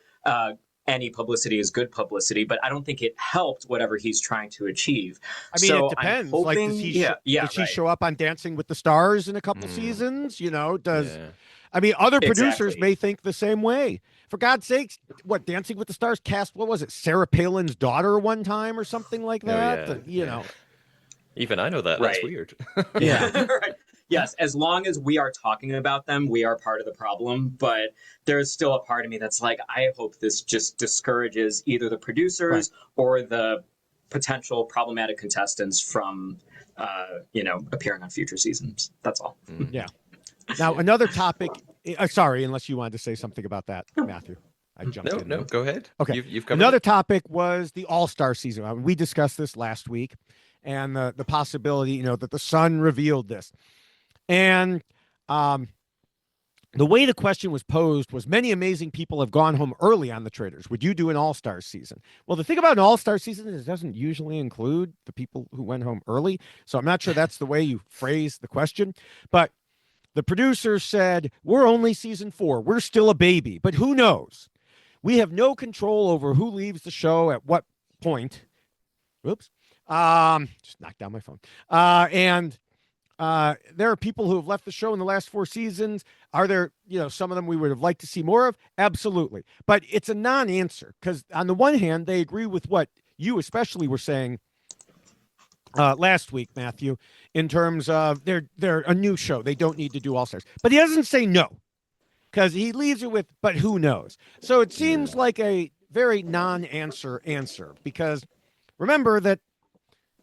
any publicity is good publicity, but I don't think it helped whatever he's trying to achieve. I mean, it depends. Hoping, like, does he show up on Dancing with the Stars in a couple seasons? I mean, other producers may think the same way. For God's sakes, Dancing with the Stars cast, what was it, Sarah Palin's daughter one time or something like that? Even I know that. That's weird. Yeah. Right. Yes, as long as we are talking about them, we are part of the problem. But there's still a part of me that's like, I hope this just discourages either the producers or the potential problematic contestants from, appearing on future seasons. That's all. Yeah. Now, another topic. Sorry, unless you wanted to say something about that, Matthew. I jumped in. No, go ahead. Okay. You've covered another topic was the All-Star season. We discussed this last week, and the possibility, that the Sun revealed this. And the way the question was posed was, many amazing people have gone home early on the Traitors. Would you do an All-Star season? Well, the thing about an All-Star season is it doesn't usually include the people who went home early. So I'm not sure that's the way you phrase the question. But the producers said, we're only season 4. We're still a baby. But who knows? We have no control over who leaves the show at what point. Whoops. Just knocked down my phone. And there are people who have left the show in the last 4 seasons. Are there, some of them we would have liked to see more of? Absolutely. But it's a non-answer, because on the one hand, they agree with what you especially were saying last week, Matthew, in terms of they're a new show. They don't need to do All-Stars. But he doesn't say no, because he leaves it with, but who knows? So it seems like a very non-answer answer, because remember that,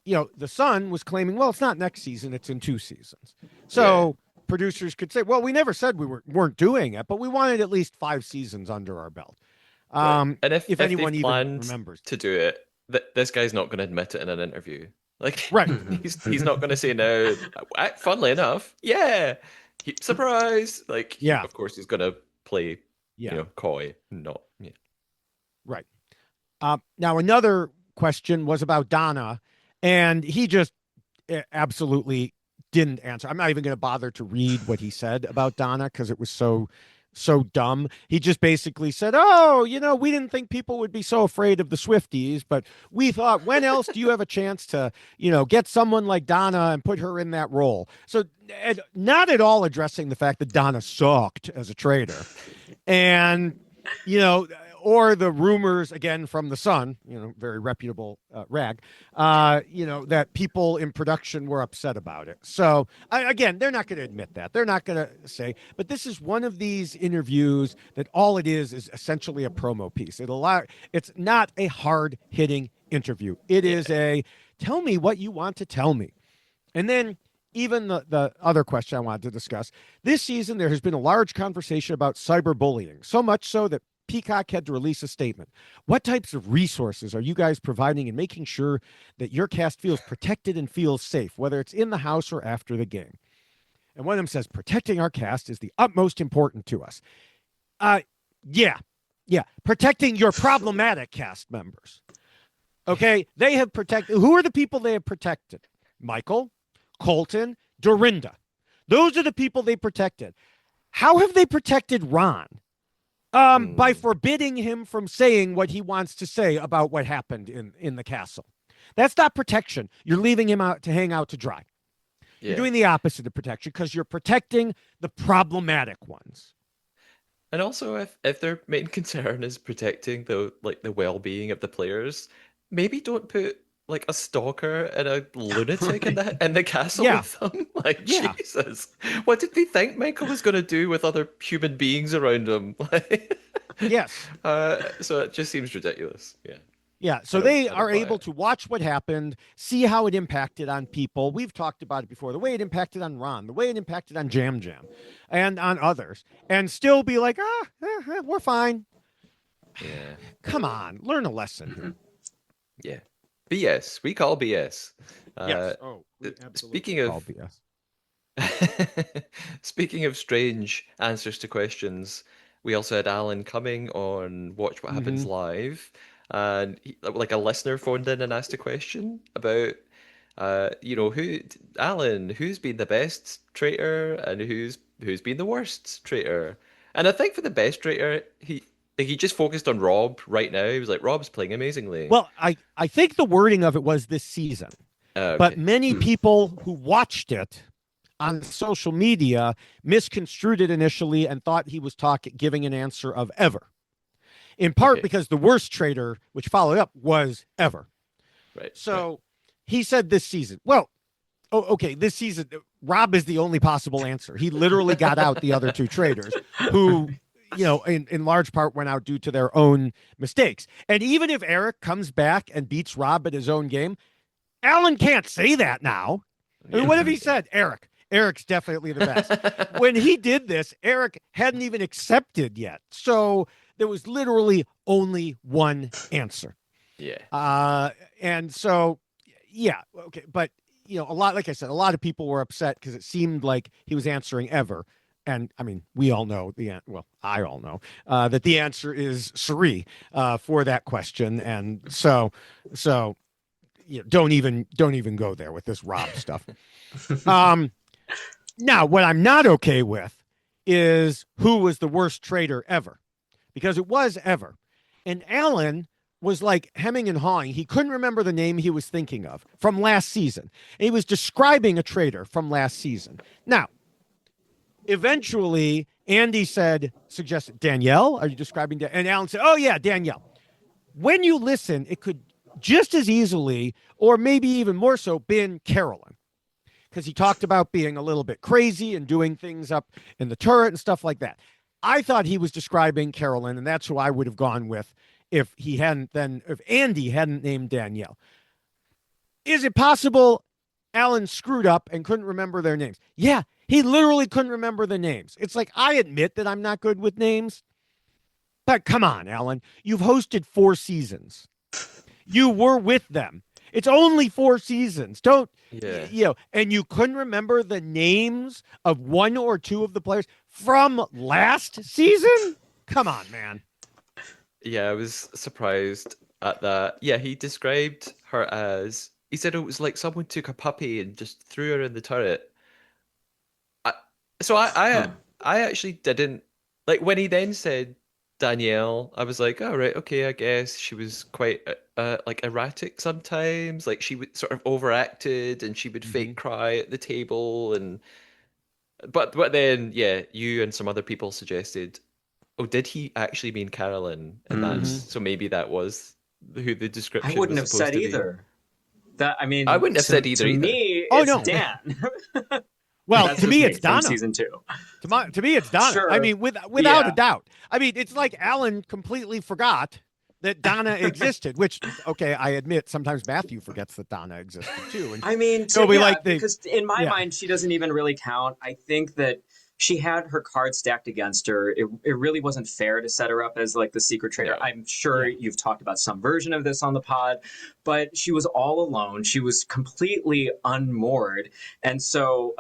the Sun was claiming, well, it's not next season, it's in 2 seasons. So producers could say, well, we never said we weren't doing it, but we wanted at least 5 seasons under our belt. And if anyone even remembers to do it, this guy's not going to admit it in an interview. Like, right. he's not going to say no. Funnily enough, surprise. Like, of course he's going to play, coy, not. Yeah. Right. Now, another question was about Donna, and he just absolutely didn't answer. I'm not even going to bother to read what he said about Donna because it was so dumb. He just basically said, "Oh, we didn't think people would be so afraid of the Swifties, but we thought, when else do you have a chance to, get someone like Donna and put her in that role?" So, not at all addressing the fact that Donna sucked as a trader, and or the rumors again from the Sun, very reputable rag, that people in production were upset about it. So again, they're not going to admit that. They're not going to say, but this is one of these interviews that all it is essentially a promo piece. It's not a hard hitting interview. It is a tell me what you want to tell me. And then even the other question I wanted to discuss this season, there has been a large conversation about cyberbullying, so much so that Peacock had to release a statement. What types of resources are you guys providing in making sure that your cast feels protected and feels safe, whether it's in the house or after the game? And one of them says, protecting our cast is the utmost important to us. Yeah. Protecting your problematic cast members. Okay. They have protected. Who are the people they have protected? Michael, Colton, Dorinda. Those are the people they protected. How have they protected Ron? By forbidding him from saying what he wants to say about what happened in the castle. That's not protection. You're leaving him out to hang out to dry. Yeah. You're doing the opposite of protection because you're protecting the problematic ones. And also, if their main concern is protecting the well-being of the players, maybe don't put a stalker and a lunatic in the castle with them. Jesus, what did they think Michael was going to do with other human beings around him? Yes. So it just seems ridiculous. Yeah. So they are able to watch what happened, see how it impacted on people. We've talked about it before. The way it impacted on Ron, the way it impacted on Jam Jam, and on others, and still be like, we're fine. Yeah. Come on, learn a lesson. Yeah. BS. We call BS. Yes. Speaking of BS. Speaking of strange answers to questions, we also had Alan Cumming on Watch What Happens Live, and a listener phoned in and asked a question about, who's been the best traitor and who's been the worst traitor. And I think for the best traitor, he just focused on Rob right now. He was like, Rob's playing amazingly. Well, I think the wording of it was this season. Okay. But many people who watched it on social media misconstrued it initially and thought he was giving an answer of Ever. In part because the worst traitor, which followed up, was Ever. Right. So he said this season. Well, this season, Rob is the only possible answer. He literally got out the other two traitors who... in large part went out due to their own mistakes. And even if Eric comes back and beats Rob at his own game, Alan can't say that now. I mean, what have he said? Eric's definitely the best. When he did this, Eric hadn't even accepted yet. So there was literally only one answer. Yeah. And so, okay. But, like I said, a lot of people were upset because it seemed like he was answering Ever. And I mean, we all know I all know that the answer is Suri for that question. And so don't even go there with this Rob stuff. Now, what I'm not okay with is who was the worst traitor ever, because it was Ever. And Alan was hemming and hawing. He couldn't remember the name he was thinking of from last season. And he was describing a traitor from last season. Now, eventually, Andy suggested, Danielle, are you describing? And Alan said, oh, yeah, Danielle. When you listen, it could just as easily, or maybe even more so, been Carolyn. Because he talked about being a little bit crazy and doing things up in the turret and stuff like that. I thought he was describing Carolyn, and that's who I would have gone with if Andy hadn't named Danielle. Is it possible Alan screwed up and couldn't remember their names? Yeah, he literally couldn't remember the names. It's I admit that I'm not good with names, but come on, Alan. You've hosted 4 seasons. You were with them. It's only 4 seasons. And you couldn't remember the names of 1 or 2 of the players from last season? Come on, man. Yeah, I was surprised at that. Yeah, he described her as he said it was like someone took a puppy and just threw her in the turret. I, so Huh. I actually didn't like when he then said Danielle. I was like, oh right, okay, I guess she was quite like erratic sometimes. Like she would sort of overacted and she would Hmm. fake cry at the table and but then yeah, you and some other people suggested, oh, did he actually mean Carolyn? And that's Hmm. Hmm. so maybe that was who the I description wouldn't was have supposed said to be. either. That I I mean, wouldn't have said either to either. me, Oh it's no. Dan. Well, That's to just me, me it's from Donna. season 2. To me, it's Donna. I Sure. mean, without a Yeah. doubt. I mean, it's like Alan completely forgot that Donna existed. Which, okay, I admit sometimes Matthew forgets that Donna existed too, and I mean, it'll be yeah, like because in my yeah, mind, she doesn't even really count. I think that she had her cards stacked against her. It really wasn't fair to set her up as like the secret traitor. No. I'm sure yeah. you've talked about some version of this on the pod, but she was all alone. She was completely unmoored. And so,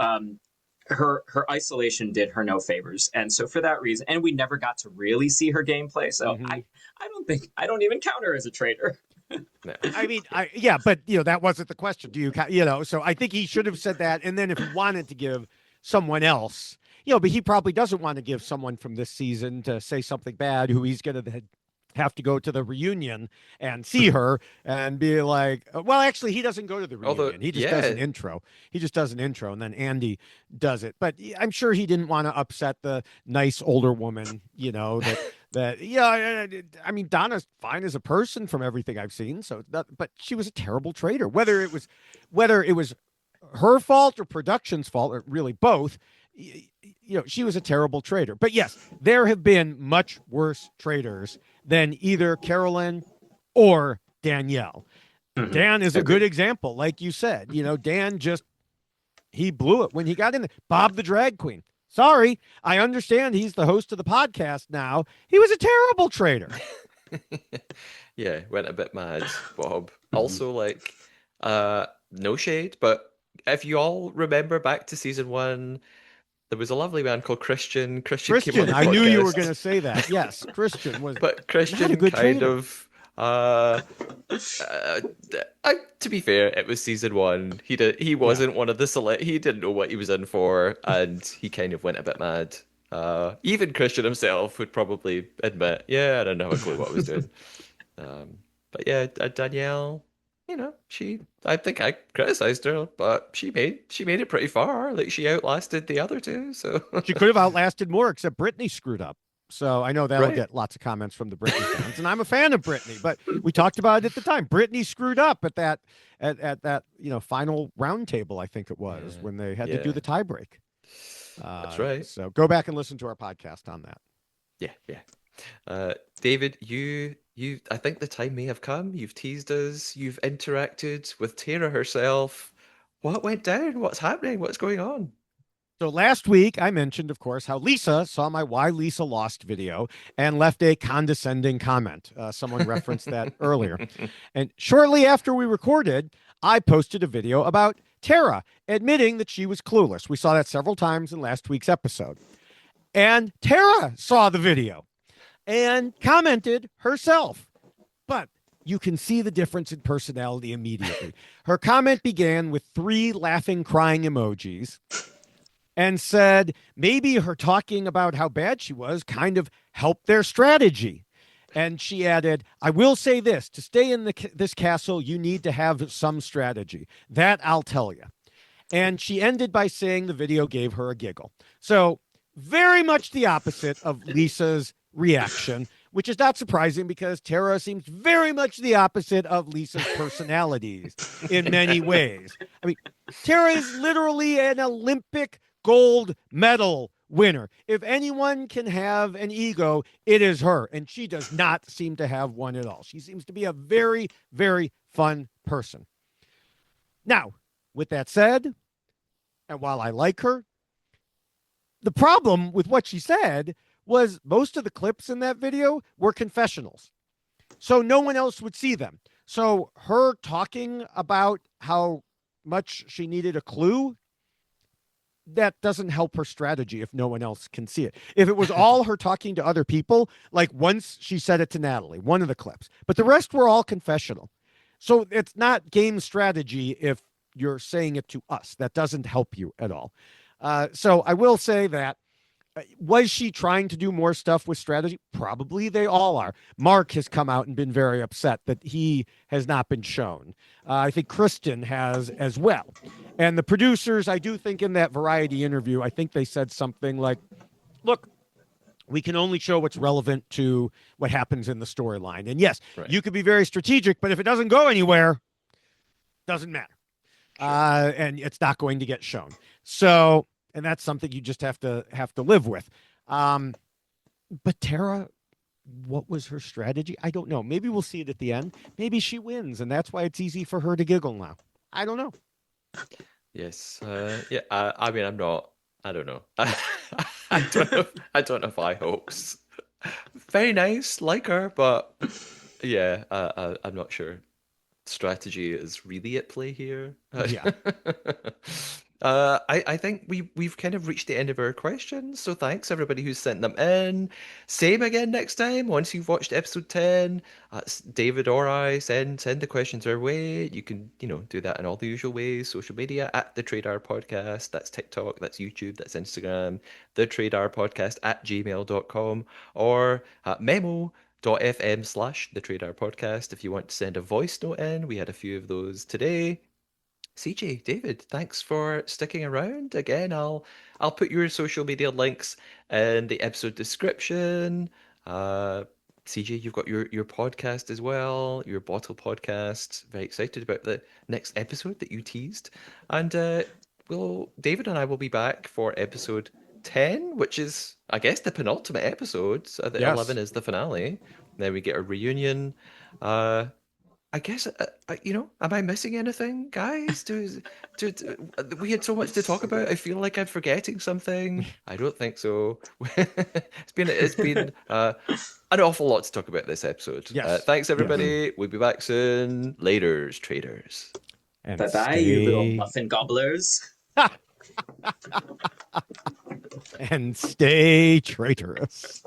her isolation did her no favors, and so for that reason, and we never got to really see her gameplay. So Hmm. I don't even count her as a traitor. No. I mean, yeah, but that wasn't the question. Do you, so I think he should have said that, and then if he wanted to give someone else, but he probably doesn't want to give someone from this season to say something bad who he's going to have to go to the reunion and see her and be like, well, actually, he doesn't go to the Although, reunion. He just does yeah, an intro. He just does an intro, and then Andy does it. But I'm sure he didn't want to upset the nice older woman, that yeah. I mean, Donna's fine as a person from everything I've seen. So, but she was a terrible traitor. Whether it was her fault or production's fault, or really both, she was a terrible traitor. But yes, there have been much worse traitors than either Carolyn or Danielle. Mhm. Dan is a good Agreed. example, like you said. Dan just he blew it when he got in there. Bob the drag queen. Sorry, I understand he's the host of the podcast now. He was a terrible traitor. yeah, went a bit mad, Bob. Mhm. Also, like, no shade, but if you all remember back to season one, there was a lovely man called Christian. Christian came on Christian, the I knew you were going podcast, to say that. Yes, Christian was but not a Christian good kind traitor. of, uh, to be fair, it was season one. He Yeah. wasn't one of the select. He didn't know what he was in for, and he kind of went a bit mad. Even Christian himself would probably admit, yeah, I didn't have a clue what I was doing. But yeah, Danielle, I think I criticized her, but she made it pretty far. Like she outlasted the other two. So She could have outlasted more, except Brittany screwed up. So I know that'll right. get lots of comments from the Brittany fans, and I'm a fan of Brittany. But we talked about it at the time. Brittany screwed up at that final round table. I think it was Yeah, when they had to do yeah, the tiebreak. that's right. So go back and listen to our podcast on that. Yeah, yeah. David, you, I think the time may have come. You've teased us. You've interacted with Tara herself. What went down? What's happening? What's going on? So last week, I mentioned, of course, how Lisa saw my Why Lisa Lost video and left a condescending comment. Someone referenced that earlier. And shortly after we recorded, I posted a video about Tara admitting that she was clueless. We saw that several times in last week's episode. And Tara saw the video and commented herself. But you can see the difference in personality immediately. Her comment began with 3 laughing, crying emojis and said maybe her talking about how bad she was kind of helped their strategy. And she added, I will say this, to stay in this castle, you need to have some strategy. That I'll tell you. And she ended by saying the video gave her a giggle. So very much the opposite of Lisa's reaction, which is not surprising because Tara seems very much the opposite of Lisa's personalities in many ways. I mean, Tara is literally an Olympic gold medal winner. If anyone can have an ego, it is her. And she does not seem to have one at all. She seems to be a very, very fun person. Now, with that said, and while I like her, the problem with what she said was most of the clips in that video were confessionals. So no one else would see them. So her talking about how much she needed a clue, that doesn't help her strategy if no one else can see it. If it was all her talking to other people, like once she said it to Natalie, one of the clips, but the rest were all confessional. So it's not game strategy if you're saying it to us. That doesn't help you at all. So I will say that was she trying to do more stuff with strategy? Probably they all are. Mark has come out and been very upset that he has not been shown. I think Kristen has as well. And the producers, I do think in that Variety interview, I think they said something like, look, we can only show what's relevant to what happens in the storyline. And yes, you could be very strategic, but if it doesn't go anywhere, doesn't matter. Sure. And it's not going to get shown. So, and that's something you just have to live with. But Tara, what was her strategy? I don't know. Maybe we'll see it at the end. Maybe she wins, and that's why it's easy for her to giggle now. I don't know. Yes. Yeah. I mean, I'm not. I don't know. I don't know. I don't have high hopes. Very nice, like her, but yeah, I'm not sure strategy is really at play here. Yeah. I think we've kind of reached the end of our questions, so thanks everybody who's sent them in. Same again next time. Once you've watched episode 10, David or I send the questions our way. You can do that in all the usual ways. Social media at the Trader Podcast. That's TikTok, that's YouTube, that's Instagram. The Trader Podcast at gmail.com or memo.fm/the Trader Podcast if you want to send a voice note in. We had a few of those today. CJ, David, thanks for sticking around. Again, I'll put your social media links in the episode description. CJ, you've got your podcast as well, your bottle podcast. Very excited about the next episode that you teased. And David and I will be back for episode 10, which is, I guess, the penultimate episode. So the 11 is the finale. Then we get a reunion. I guess, am I missing anything, guys? We had so much to talk about. I feel like I'm forgetting something. I don't think so. It's been an awful lot to talk about this episode. Yes. Thanks, everybody. Yes. We'll be back soon. Laters, traders. Bye-bye, you little muffin gobblers. And stay traitorous.